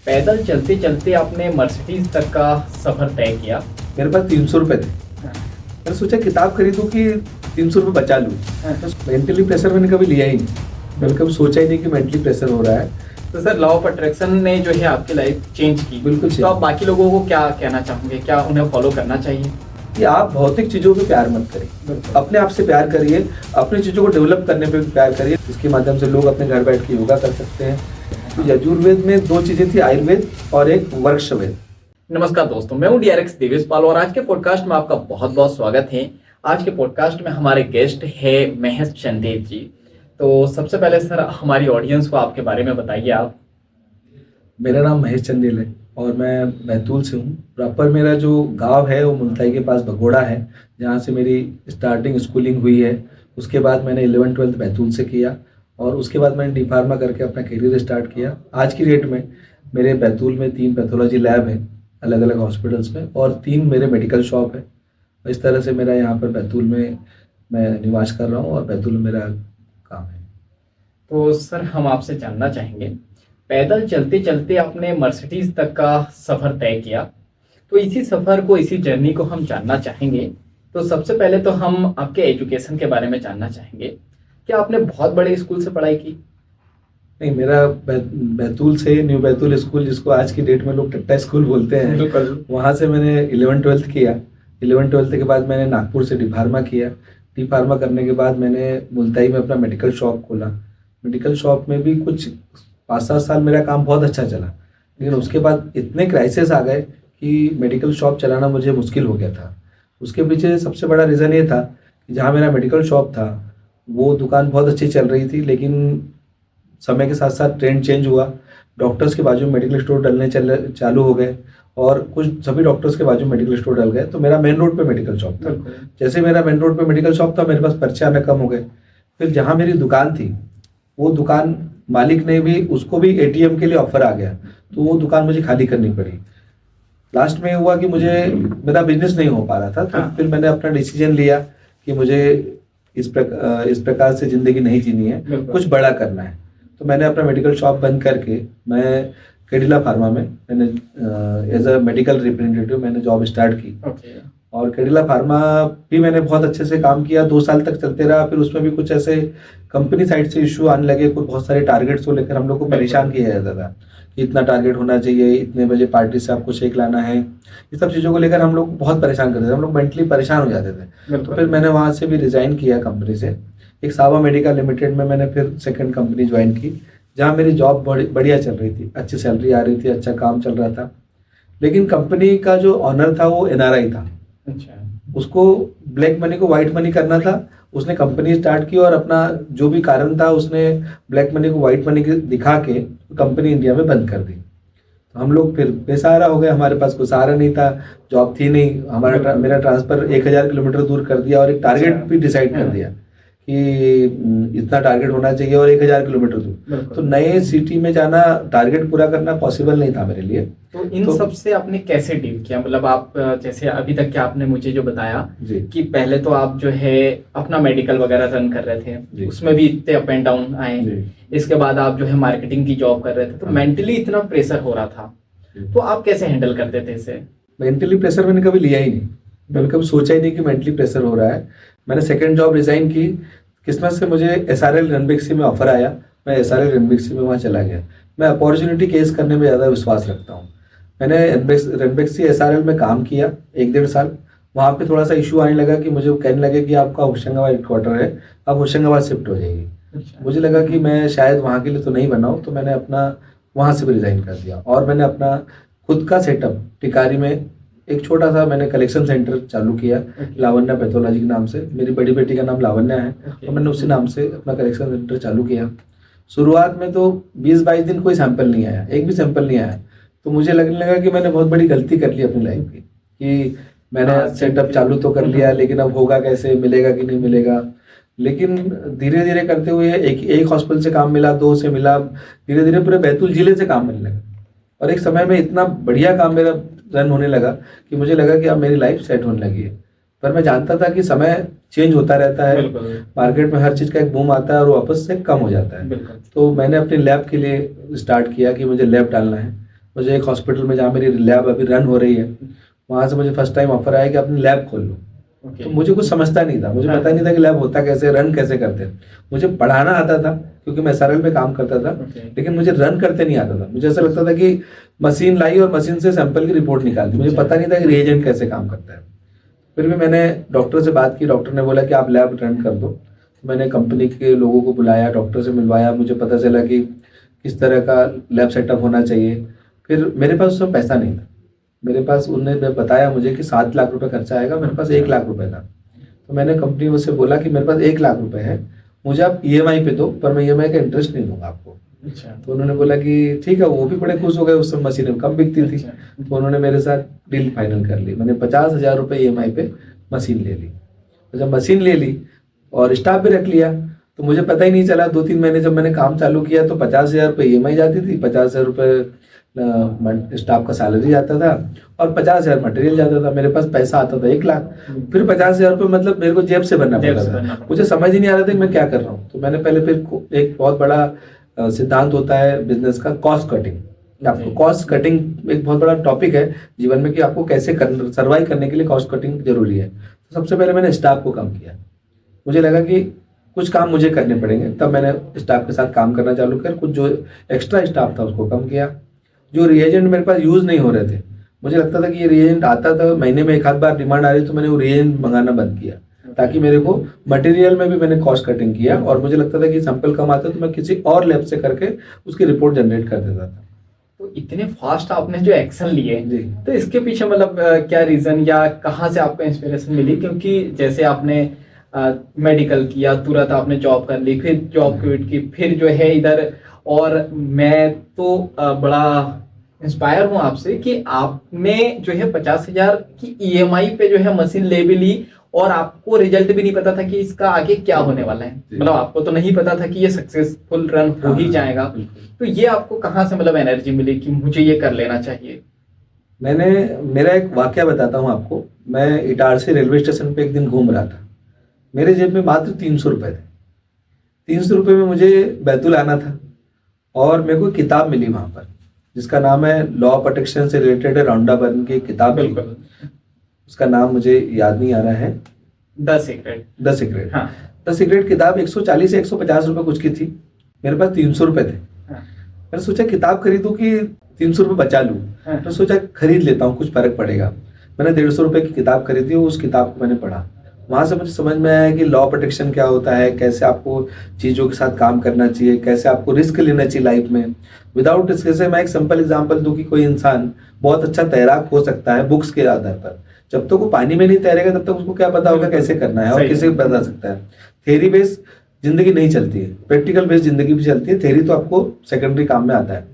पैदल चलते चलते आपने मर्सिडीज तक का सफर तय किया। मेरे पास 300 रुपये थे। हाँ। मैंने सोचा किताब खरीदूं कि 300 रुपये बचा लूँ। मेंटली प्रेशर मैंने कभी लिया ही नहीं। मैंने कभी सोचा ही नहीं कि मेंटली प्रेशर हो रहा है। तो सर लॉ ऑफ अट्रैक्शन ने जो है आपकी लाइफ चेंज की। बिल्कुल तो आप बाकी लोगों को क्या कहना चाहोगे, क्या उन्हें फॉलो करना चाहिए? कि आप भौतिक चीज़ों पे प्यार मत करिए, अपने आप से प्यार करिए, अपनी चीज़ों को डेवलप करने पे प्यार करिए। इसके माध्यम से लोग अपने घर बैठ के योगा कर सकते हैं। तो यजुर्वेद में 2 चीज़ें थी, आयुर्वेद और एक वर्क्षवेद। नमस्कार दोस्तों, मैं हूं डीआरएक्स देवेश पाल और आज के पॉडकास्ट में आपका बहुत बहुत स्वागत है। आज के पॉडकास्ट में हमारे गेस्ट है महेश चंदेल जी। तो सबसे पहले सर हमारी ऑडियंस को आपके बारे में बताइए आप। मेरा नाम महेश चंदेल है और मैं बैतूल से हूँ। प्रॉपर मेरा जो गांव है वो मुल्ताई के पास भगोड़ा है, जहाँ से मेरी स्टार्टिंग स्कूलिंग हुई है। उसके बाद मैंने 11वीं-12वीं बैतूल से किया और उसके बाद मैंने डी फार्मा करके अपना करियर स्टार्ट किया। आज की डेट में मेरे बैतूल में 3 पैथोलॉजी लैब है अलग अलग हॉस्पिटल्स में और 3 मेरे मेडिकल शॉप है। इस तरह से मेरा यहाँ पर बैतूल में मैं निवास कर रहा हूँ और बैतूल में मेरा काम है। तो सर हम आपसे जानना चाहेंगे, पैदल चलते चलते आपने मर्सिडीज तक का सफ़र तय किया, तो इसी सफ़र को, इसी जर्नी को हम जानना चाहेंगे। तो सबसे पहले तो हम आपके एजुकेशन के बारे में जानना चाहेंगे। क्या आपने बहुत बड़े स्कूल से पढ़ाई की? नहीं, मेरा बैतूल से न्यू बैतूल स्कूल, जिसको आज की डेट में लोग टट्टा स्कूल बोलते हैं, वहाँ से मैंने 11वीं-12वीं किया। 11वीं-12वीं के बाद मैंने नागपुर से डी फार्मा किया। डी फार्मा करने के बाद मैंने मुल्ताई में अपना मेडिकल शॉप खोला। मेडिकल शॉप में भी कुछ 5-7 साल मेरा काम बहुत अच्छा चला, लेकिन उसके बाद इतने क्राइसिस आ गए कि मेडिकल शॉप चलाना मुझे मुश्किल हो गया था। उसके पीछे सबसे बड़ा रीज़न ये था कि जहाँ मेरा मेडिकल शॉप था वो दुकान बहुत अच्छी चल रही थी, लेकिन समय के साथ साथ ट्रेंड चेंज हुआ। डॉक्टर्स के बाजू में मेडिकल स्टोर डलने चालू हो गए और कुछ सभी डॉक्टर्स के बाजू में मेडिकल स्टोर डल गए। तो मेरा मेन रोड पे मेडिकल शॉप था। जैसे मेरा मेन रोड पे मेडिकल शॉप था, मेरे पास पर्चे आना कम हो गए। फिर जहाँ मेरी दुकान थी वो दुकान मालिक ने भी, उसको भी एटीएम के लिए ऑफर आ गया, तो वो दुकान मुझे खाली करनी पड़ी। लास्ट में हुआ कि मुझे मेरा बिजनेस नहीं हो पा रहा था। तो फिर मैंने अपना डिसीजन लिया कि मुझे इस प्रकार से ज़िंदगी नहीं जीनी है, कुछ बड़ा करना है। तो मैंने अपना मेडिकल शॉप बंद करके मैं कैडिला फार्मा में मैंने एज अ मेडिकल रिप्रेजेंटेटिव मैंने जॉब स्टार्ट की। और कैडिला फार्मा भी मैंने बहुत अच्छे से काम किया, 2 साल तक चलते रहा। फिर उसमें भी कुछ ऐसे कंपनी साइड से इशू आने लगे, कुछ बहुत सारे टारगेट्स को लेकर हम लोग को परेशान किया जाता था कि इतना टारगेट होना चाहिए, इतने बजे पार्टी से आपको शेक लाना है। ये सब चीज़ों को लेकर हम लोग बहुत परेशान करते थे, हम लोग मेंटली परेशान हो जाते थे। तो फिर मैंने वहाँ से भी रिज़ाइन किया कंपनी से। एक सावा मेडिकल लिमिटेड में मैंने फिर सेकंड कंपनी ज्वाइन की, जहाँ मेरी जॉब बढ़िया चल रही थी, अच्छी सैलरी आ रही थी, अच्छा काम चल रहा था। लेकिन कंपनी का जो ऑनर था वो एनआरआई था। अच्छा। उसको ब्लैक मनी को वाइट मनी करना था। उसने कंपनी स्टार्ट की और अपना जो भी कारण था उसने ब्लैक मनी को वाइट मनी दिखा के कंपनी इंडिया में बंद कर दी। तो हम लोग फिर बेसहारा हो गए, हमारे पास कोई सहारा नहीं था, जॉब थी नहीं। मेरा ट्रांसफ़र 1000 किलोमीटर दूर कर दिया और एक टारगेट भी डिसाइड कर दिया कि इतना टारगेट होना चाहिए और 1000 किलोमीटर दूर। तो नए सिटी में जाना, टारगेट पूरा करना पॉसिबल नहीं था मेरे लिए। तो इन सब से आपने कैसे डील किया? मतलब आप जैसे अभी तक के आपने मुझे जो बताया कि पहले तो आप जो है अपना मेडिकल वगैरह रन कर रहे थे, उसमें भी इतने अप एंड डाउन आए। इसके बाद आप जो है मार्केटिंग की जॉब कर रहे थे, तो मेंटली इतना प्रेशर हो रहा था, तो आप कैसे हैंडल करते थे इसे? मेंटली प्रेशर मैंने कभी लिया ही नहीं। मैंने कभी सोचा ही नहीं कि मेंटली प्रेशर हो रहा है। मैंने सेकंड जॉब रिजाइन की। किस्मत से मुझे एसआरएल रणबीर में ऑफर आया, मैं एसआरएल रणबीर में वहाँ चला गया। मैं अपॉर्चुनिटी केस करने में ज़्यादा विश्वास रखता हूँ। मैंने रणबीर एसआरएल में काम किया 1-1.5 साल। वहाँ पे थोड़ा सा इशू आने लगा कि मुझे कहने लगे कि आपका होशंगाबाद हेडक्वार्टर है, आप होशंगाबाद शिफ्ट हो जाइए। अच्छा। मुझे लगा कि मैं शायद वहाँ के लिए तो नहीं बना हूँ, तो मैंने अपना वहाँ से भी रिज़ाइन कर दिया और मैंने अपना खुद का सेटअप टिकारी में एक छोटा सा मैंने कलेक्शन सेंटर चालू किया, लावण्या पैथोलॉजी के नाम से। मेरी बड़ी बेटी का नाम लावण्या है, तो मैंने उसी नाम से अपना कलेक्शन सेंटर चालू किया। शुरुआत में तो 20-22 दिन कोई सैंपल नहीं आया, एक भी सैंपल नहीं आया। तो मुझे लगने लगा कि मैंने बहुत बड़ी गलती कर ली अपनी लाइफ की, कि मैंने सेटअप चालू तो कर लिया, लेकिन अब होगा कैसे, मिलेगा कि नहीं मिलेगा। लेकिन धीरे धीरे करते हुए एक हॉस्पिटल से काम मिला, 2 से मिला, धीरे धीरे पूरे बैतूल जिले से काम मिलने लगा और एक समय में इतना बढ़िया काम मेरा रन होने लगा कि मुझे लगा कि अब मेरी लाइफ सेट होने लगी है। पर मैं जानता था कि समय चेंज होता रहता है, मार्केट में हर चीज़ का एक बूम आता है और वापस से कम हो जाता है। तो मैंने अपने लैब के लिए स्टार्ट किया कि मुझे लैब डालना है। मुझे एक हॉस्पिटल में जहाँ मेरी लैब अभी रन हो रही है, वहाँ से मुझे फर्स्ट टाइम ऑफर आया कि अपनी लैब खोल लो। तो मुझे कुछ समझता नहीं था, मुझे पता नहीं था कि लैब होता कैसे, रन कैसे करते हैं। मुझे पढ़ाना आता था क्योंकि मैं SRL में काम करता था, लेकिन मुझे रन करते नहीं आता था। मुझे ऐसा लगता था कि मशीन लाई और मशीन से सैंपल की रिपोर्ट निकाल दी, मुझे पता नहीं था कि रिएजेंट कैसे काम करता है। फिर भी मैंने डॉक्टर से बात की, डॉक्टर ने बोला कि आप लैब रन कर दो। तो मैंने कंपनी के लोगों को बुलाया, डॉक्टर से मिलवाया, मुझे पता चला कि किस तरह का लैब सेटअप होना चाहिए। फिर मेरे पास उसमें पैसा नहीं था, मेरे पास उन्होंने बताया मुझे कि 7 लाख रुपए खर्चा आएगा, मेरे पास 1 लाख रुपए था। तो मैंने कंपनी से बोला कि मेरे पास 1 लाख रुपए है, मुझे आप EMI पे दो, पर मैं EMI का इंटरेस्ट नहीं दूंगा आपको। अच्छा। तो उन्होंने बोला कि ठीक है, वो भी बड़े खुश हो गए, उस समय मशीनें कम बिकती थी। तो उन्होंने मेरे साथ डील फाइनल कर ली, मैंने 50,000 रुपये EMI पे मशीन ले ली। तो जब मशीन ले ली और स्टाफ भी रख लिया, तो मुझे पता ही नहीं चला, 2-3 महीने जब मैंने काम चालू किया तो 50,000 रुपये EMI जाती थी, 50,000 रुपये स्टाफ का सैलरी जाता था और 50,000 मटेरियल जाता था। मेरे पास पैसा आता था 1 लाख, फिर 50,000 रुपये मतलब मेरे को जेब से भरना पड़ता था। मुझे समझ ही नहीं आ रहा था कि मैं क्या कर रहा हूँ। तो मैंने पहले फिर एक बहुत बड़ा सिद्धांत होता है बिजनेस का, कॉस्ट कटिंग। आपको कॉस्ट कटिंग एक बहुत बड़ा टॉपिक है जीवन में कि आपको कैसे सर्वाइव करने के लिए कॉस्ट कटिंग जरूरी है। तो सबसे पहले मैंने स्टाफ को कम किया, मुझे लगा कि कुछ काम मुझे करने पड़ेंगे, तब मैंने स्टाफ के साथ काम करना चालू किया। कुछ जो एक्स्ट्रा स्टाफ था उसको कम किया। जो रिएजेंट मेरे पास यूज नहीं हो रहे थे, मुझे लगता था कि ये रिएजेंट आता था, महीने में 1 आध बार डिमांड आ रही, तो मैंने वो रिएजेंट मंगाना बंद किया, ताकि मेरे को मटेरियल में भी मैंने कॉस्ट कटिंग किया। और मुझे लगता था कि सैंपल कम आता तो मैं किसी और लैब से करके उसकी रिपोर्ट जनरेट कर देता था। तो इतने फास्ट आपने जो एक्शन लिए, तो इसके पीछे मतलब क्या रीजन या कहाँ से आपको इंस्पिरेशन मिली? क्योंकि जैसे आपने मेडिकल किया, तुरंत आपने जॉब कर ली, फिर जॉब क्विट की, फिर जो है इधर, और मैं तो बड़ा इंस्पायर हूँ आपसे कि आपने जो है 50,000 की EMI पे जो है मशीन ले भी ली, और आपको रिजल्ट भी नहीं पता था कि इसका आगे क्या होने वाला है। मतलब आपको तो नहीं पता था कि ये सक्सेसफुल रन हो ही जाएगा। तो ये आपको कहाँ से मतलब एनर्जी मिली कि मुझे ये कर लेना चाहिए? मेरा एक वाकया बताता हूँ आपको। मैं इटारसी रेलवे स्टेशन पे एक दिन घूम रहा था, मेरे जेब में मात्र 300 रुपए थे। 300 रुपये में मुझे बैतूल आना था, और मेरे को किताब मिली वहां पर जिसका नाम है लॉ प्रोटेक्शन से रिलेटेड राउंडा बर्न की किताब। बिल्कुल। उसका नाम मुझे याद नहीं आ रहा है। The secret. हाँ, द सीक्रेट किताब 140 से 150 रुपए कुछ की थी, मेरे पास 300 रुपए थे। हाँ। मैंने सोचा किताब खरीदूं कि 300 रुपए बचा लूं। हाँ। तो सोचा खरीद लेता हूँ, कुछ फर्क पड़ेगा। मैंने 150 रुपए की किताब खरीदी, उस किताब को मैंने पढ़ा। वहां से मुझे समझ में आया कि लॉ प्रोटेक्शन क्या होता है, कैसे आपको चीज़ों के साथ काम करना चाहिए, कैसे आपको रिस्क लेना चाहिए लाइफ में। विदाउट रिस्क से मैं एक सिंपल एग्जांपल दूं कि कोई इंसान बहुत अच्छा तैराक हो सकता है बुक्स के आधार पर, जब तक वो पानी में नहीं तैरेगा तब तक उसको क्या पता होगा कैसे करना है और किसे बता सकता है। थ्योरी बेस जिंदगी नहीं चलती है, प्रैक्टिकल बेस जिंदगी भी चलती है। थ्योरी तो आपको सेकेंडरी काम में आता है।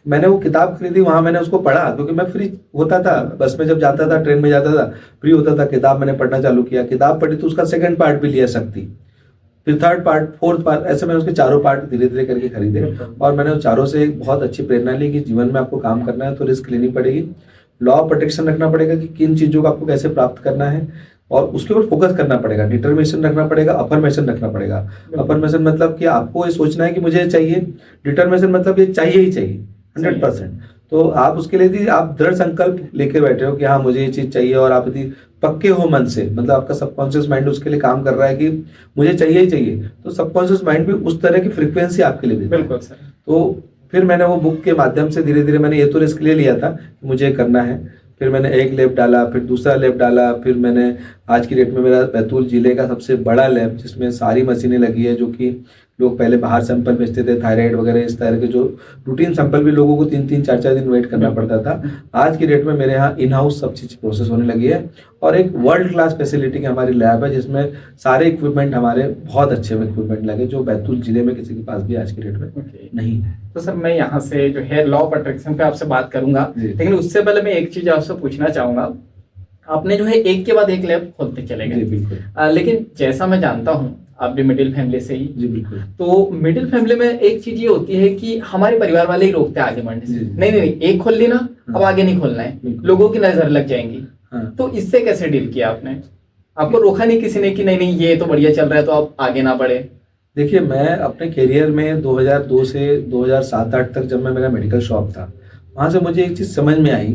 मैंने वो किताब खरीदी, वहां मैंने उसको पढ़ा, क्योंकि मैं फ्री होता था, बस में जब जाता था, ट्रेन में जाता था, फ्री होता था। किताब मैंने पढ़ना चालू किया, किताब पढ़ी तो उसका सेकंड पार्ट भी लिया शक्ति, फिर थर्ड पार्ट, फोर्थ पार्ट, ऐसे मैंने उसके चारों पार्ट धीरे धीरे करके खरीदे। और मैंने उस चारों से एक बहुत अच्छी प्रेरणा ली कि जीवन में आपको काम करना है तो रिस्क लेनी पड़ेगी, लॉ प्रोटेक्शन रखना पड़ेगा कि किन चीजों को आपको कैसे प्राप्त करना है, और उसके ऊपर फोकस करना पड़ेगा, डिटर्मिनेशन रखना पड़ेगा, अफर्मेशन रखना पड़ेगा। अफर्मेशन मतलब कि आपको ये सोचना है कि मुझे चाहिए, डिटर्मिनेशन मतलब ये चाहिए ही चाहिए 100%। तो आप उसके लिए आप दृढ़ संकल्प लेके बैठे हो कि हाँ मुझे ये चीज चाहिए, और आप यदि पक्के हो मन से, मतलब आपका सबकॉन्शियस माइंड उसके लिए काम कर रहा है कि मुझे चाहिए ही चाहिए, तो सबकॉन्शियस माइंड भी उस तरह की फ्रीक्वेंसी आपके लिए देता है। बिल्कुल सर। तो फिर मैंने वो बुक के माध्यम से धीरे धीरे मैंने ये तो रिस्क ले लिया था कि मुझे करना है। फिर मैंने एक लैब डाला, फिर दूसरा लैब डाला, फिर मैंने आज की डेट में मेरा बैतूल जिले का सबसे बड़ा लैब जिसमें सारी मशीनें लगी है, जो कि लोग पहले बाहर सैंपल भेजते थे, थायराइड वगैरह इस तरह के जो रूटीन सैंपल भी लोगों को 3-3, 4-4 दिन वेट करना पड़ता था। आज की डेट में मेरे यहाँ इन हाउस सब चीज प्रोसेस होने लगी है, और एक वर्ल्ड क्लास फैसिलिटी की हमारी लैब है जिसमें सारे इक्विपमेंट हमारे बहुत अच्छे इक्विपमेंट लगे, जो बैतूल जिले में किसी के पास भी आज की डेट में नहीं है। तो सर मैं यहाँ से जो है लॉ प्रोटेक्शन पे आपसे बात करूंगा, लेकिन उससे पहले मैं एक चीज आपसे पूछना चाहूंगा। आपने जो है एक के बाद एक लैब खोलते चले गए। बिल्कुल। लेकिन जैसा मैं जानता हूँ आप भी मिडिल फैमिली से ही। जी बिल्कुल। तो मिडिल फैमिली में एक चीज ये होती है कि हमारे परिवार वाले ही रोकते हैं आगे बढ़ने से। नहीं, एक खोल ली ना, अब आगे नहीं खोलना है, लोगों की नजर लग जाएंगी। तो इससे कैसे डील किया आपने? आपको रोका नहीं किसी ने कि नहीं ये तो बढ़िया चल रहा है तो आप आगे ना बढ़े? देखिए, मैं अपने करियर में 2002 से 2007-8 तक जब मैं मेरा मेडिकल शॉप था, वहां से मुझे एक चीज समझ में आई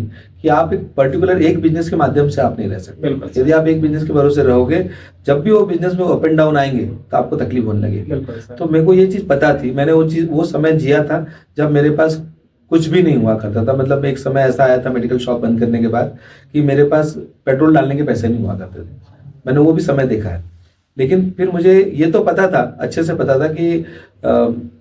कि आप एक पर्टिकुलर एक बिजनेस के माध्यम से आप नहीं रह सकते। यदि आप एक बिजनेस के भरोसे रहोगे, जब भी वो बिजनेस में अप एंड डाउन आएंगे तो आपको तकलीफ होने लगेगी। तो मेरे को ये चीज पता थी, मैंने वो समय जिया था जब मेरे पास कुछ भी नहीं हुआ करता था। मतलब एक समय ऐसा आया था मेडिकल शॉप बंद करने के बाद कि मेरे पास पेट्रोल डालने के पैसे नहीं हुआ करते थे। मैंने वो भी समय देखा है। लेकिन फिर मुझे ये तो पता था, अच्छे से पता था कि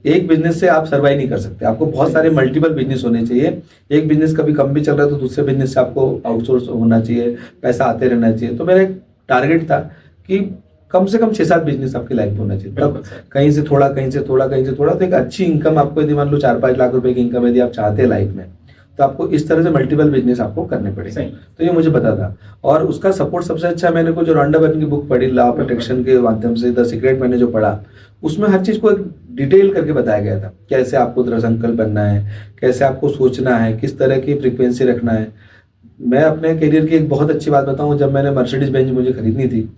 एक बिजनेस से आप सर्वाइव नहीं कर सकते, आपको बहुत सारे मल्टीपल बिजनेस होने चाहिए। एक बिजनेस कभी कम भी चल रहा है तो दूसरे बिजनेस से आपको आउटसोर्स होना चाहिए, पैसा आते रहना चाहिए। तो मेरा एक टारगेट था कि कम से कम 6-7 बिजनेस आपकी लाइफ में होना चाहिए। तब कहीं से थोड़ा, कहीं से थोड़ा, कहीं से थोड़ा, तो एक अच्छी इनकम आपको, यदि मान लो 4-5 लाख रुपए की इनकम यदि आप चाहते हैं लाइफ में, तो आपको इस तरह से मल्टीपल बिजनेस आपको करने पड़ेंगे। तो ये मुझे पता था। और उसका सपोर्ट सबसे अच्छा मैंने को जो रॉन्डा बर्न की बुक पढ़ी, लॉ ऑफ अट्रैक्शन के माध्यम से, द सीक्रेट मैंने जो पढ़ा, उसमें हर चीज को एक डिटेल करके बताया गया था। कैसे आपको दृढ़ संकल्प बनना है, कैसे आपको सोचना है, किस तरह की फ्रीक्वेंसी रखना है। मैं अपने करियर की एक बहुत अच्छी बात बताऊं, जब मैंने मर्सिडीज बेंज मुझे खरीदनी थी,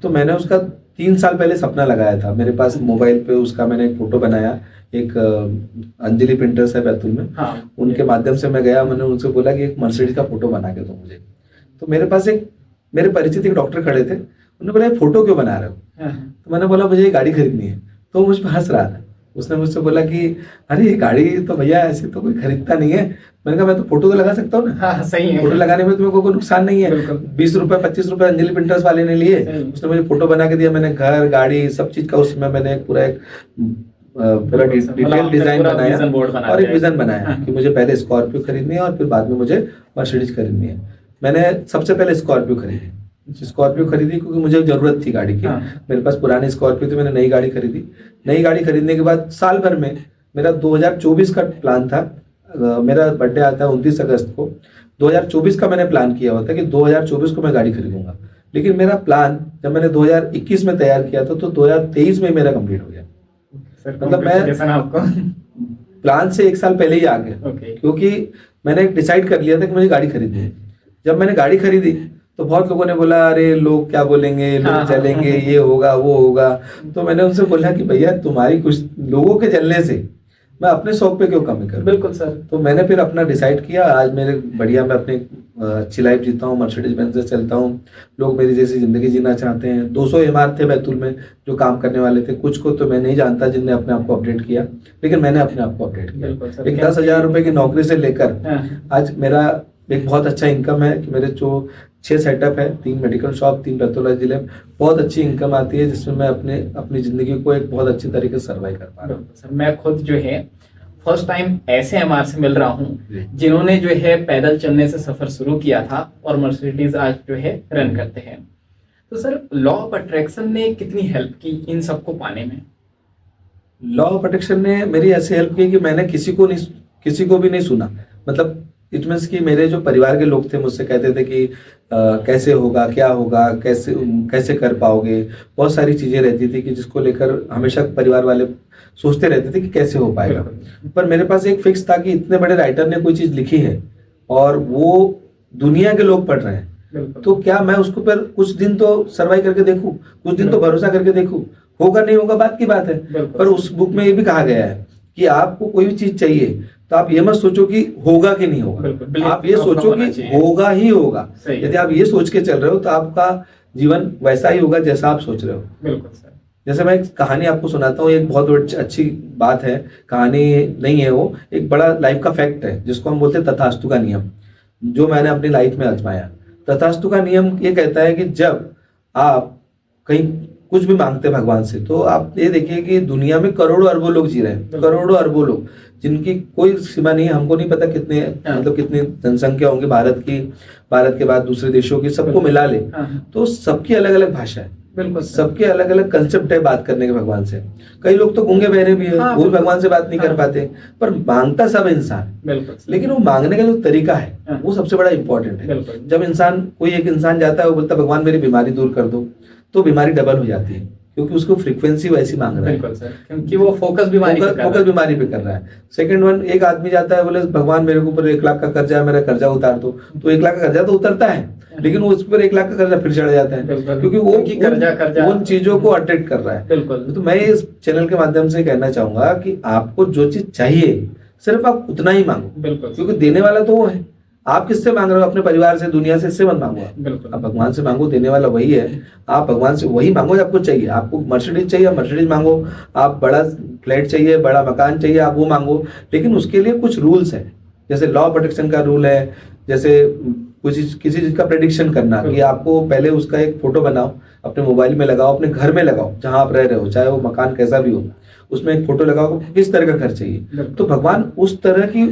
तो मैंने उसका 3 साल पहले सपना लगाया था। मेरे पास मोबाइल पे उसका मैंने एक फोटो बनाया, एक अंजलि प्रिंटर्स है बैतूल में, उनके माध्यम से मैं गया, मैंने उनसे बोला कि एक मर्सिडीज का फोटो बना के दो मुझे। तो मेरे पास मेरे परिचित एक डॉक्टर खड़े थे, उन्होंने बोला फोटो क्यों बना रहे हो? तो मैंने बोला मुझे ये गाड़ी खरीदनी है। तो मुझ पर हंस रहा था। उसने मुझसे बोला कि अरे ये गाड़ी तो भैया ऐसे तो कोई खरीदता नहीं है। मैंने कहा मैं तो फोटो तो लगा सकता हूँ ना। हाँ, सही है। फोटो लगाने में तुम्हें कोई नुकसान नहीं है। 20 रुपए 25 रुपए अंजलि प्रिंटर्स वाले ने लिए, उसने मुझे फोटो बना के दिया। मैंने घर, गाड़ी, सब चीज का उसमें मैंने पूरा डिटेल डिजाइन बनाया और एक विजन बनाया कि मुझे पहले स्कॉर्पियो खरीदनी है और फिर बाद में मुझे मर्सिडीज खरीदनी है। मैंने सबसे पहले स्कॉर्पियो खरीदी क्योंकि मुझे जरूरत थी गाड़ी की। मेरे पास पुरानी स्कॉर्पियो थी, मैंने नई गाड़ी खरीदी। नई गाड़ी खरीदने के बाद साल भर में मेरा 2024 का प्लान था। मेरा बर्थडे आता है 29 अगस्त को। 2024 का मैंने प्लान किया हुआ था कि 2024 को मैं गाड़ी खरीदूंगा। लेकिन मेरा प्लान जब मैंने 2021 में तैयार किया था तो 2023 में मेरा कंप्लीट हो गया। मतलब मैं आपको प्लान से 1 साल पहले ही आ गया। क्योंकि मैंने डिसाइड कर लिया था कि मुझे गाड़ी खरीदनी है। जब मैंने गाड़ी खरीदी तो बहुत लोगों ने बोला अरे लोग क्या बोलेंगे, लोग चलेंगे, ये होगा वो होगा। तो मैंने उनसे बोला कि भैया तुम्हारी कुछ लोगों के चलने से मैं अपने शौक पे क्यों कमी करूं। बिल्कुल सर। तो मैंने फिर अपना डिसाइड किया। आज मेरे बढ़िया, मैं अपनी अच्छी लाइफ जीता हूँ, मर्सिडीज बेंज से चलता हूँ। लोग मेरी जैसी जिंदगी जीना चाहते हैं। 200 एमआर थे बैतूल में जो काम करने वाले थे। कुछ को तो मैं नहीं जानता जिनने अपने आप को अपडेट किया, लेकिन मैंने अपने आप को अपडेट किया। एक 10,000 रुपए की नौकरी से लेकर आज मेरा एक बहुत अच्छा इनकम है कि मेरे जो 6 सेटअप है, 3 मेडिकल शॉप, 3 बैतूल जिले में बहुत अच्छी इनकम आती है, जिसमें मैं अपनी जिंदगी को एक बहुत अच्छी तरीके से सर्वाइव कर पा रहा हूँ। सर मैं खुद जो है फर्स्ट टाइम ऐसे एमआर से मिल रहा हूँ जिन्होंने जो है पैदल चलने से सफर शुरू किया था और मर्सिडीज आज जो है रन करते हैं। तो सर लॉ ऑफ अट्रैक्शन ने कितनी हेल्प की इन सबको पाने में? लॉ ऑफ अट्रैक्शन ने मेरी ऐसी हेल्प की कि मैंने किसी को भी नहीं सुना। मतलब इट मीन्स कि मेरे जो परिवार के लोग थे मुझसे कहते थे कि कैसे होगा, क्या होगा, कैसे कर पाओगे। बहुत सारी चीजें रहती थी कि जिसको लेकर हमेशा परिवार वाले सोचते रहते थे कि कैसे हो पाएगा। पर मेरे पास एक फिक्स था कि इतने बड़े राइटर ने कोई चीज लिखी है और वो दुनिया के लोग पढ़ रहे हैं, तो क्या मैं उसको पर कुछ दिन तो सर्वाइव करके देखूं, कुछ दिन तो भरोसा करके देखूं। होगा नहीं होगा बात की बात है। पर उस बुक में ये भी कहा गया है कि आपको कोई भी चीज चाहिए तो आप ये मत सोचो कि होगा कि नहीं होगा, आप ये सोचो कि होगा ही होगा। यदि आप ये सोच के चल रहे हो तो आपका जीवन वैसा ही होगा जैसा आप सोच रहे हो। बिल्कुल सर। जैसे मैं एक कहानी आपको सुनाता हूँ, एक बहुत अच्छी बात है, कहानी नहीं है वो, एक बड़ा लाइफ का फैक्ट है जिसको हम बोलते हैं तथास्तु का नियम, जो मैंने अपनी लाइफ में आजमाया। तथास्तु का नियम ये कहता है कि जब आप कहीं कुछ भी मांगते हैं भगवान से, तो आप ये देखिए कि दुनिया में करोड़ों अरबों लोग जी रहे हैं, करोड़ों अरबों लोग जिनकी कोई सीमा नहीं है। हमको नहीं पता कितने मतलब कितनी जनसंख्या होंगी भारत के बाद दूसरे देशों की, सबको मिला ले तो सबकी अलग अलग भाषा है, बिल्कुल सबके अलग अलग कंसेप्ट है बात करने के भगवान से। कई लोग तो गूंगे बहरे भी है, वो भगवान से बात नहीं कर पाते, पर मांगता सब इंसान। लेकिन वो मांगने का जो तरीका है वो सबसे बड़ा इंपॉर्टेंट है। जब कोई एक इंसान जाता है वो बोलता है भगवान मेरी बीमारी दूर कर दो, तो बीमारी डबल हो जाती है, क्योंकि उसको फ्रीक्वेंसी वैसी मांग रहा है, क्योंकि वो फोकस बीमारी पे कर रहा है। सेकंड वन, एक आदमी जाता है बोले भगवान मेरे ऊपर 1 लाख का कर्जा है, मेरा कर्जा उतार दो, तो 1 लाख का कर्जा तो उतरता है, लेकिन वो उस पर 1 लाख का कर्जा फिर चढ़ जाता है, क्योंकि वो उन चीजों को अट्रैक्ट कर रहा है। तो मैं इस चैनल के माध्यम से कहना चाहूंगा कि आपको जो चीज चाहिए सिर्फ आप उतना ही मांगो, बिल्कुल, क्योंकि देने वाला तो वो है। आप किससे मांग रहे हो? अपने परिवार से, दुनिया से, इससे मत मांगो आप भगवान से मांगो, देने वाला वही है। आप भगवान से वही मांगो आपको चाहिए। आपको मर्सिडीज चाहिए, मर्सिडीज मांगो। आप बड़ा फ्लैट चाहिए, बड़ा मकान चाहिए, आप वो मांगो। लेकिन उसके लिए कुछ रूल्स है, जैसे लॉ प्रोटेक्शन का रूल है, जैसे किसी चीज का प्रेडिक्शन करना, कि आपको पहले उसका एक फोटो बनाओ, अपने मोबाइल में लगाओ, अपने घर में लगाओ, जहां आप रह रहे हो, चाहे वो मकान कैसा भी हो, उसमें एक फोटो लगाओ किस तरह का घर चाहिए। तो भगवान उस तरह की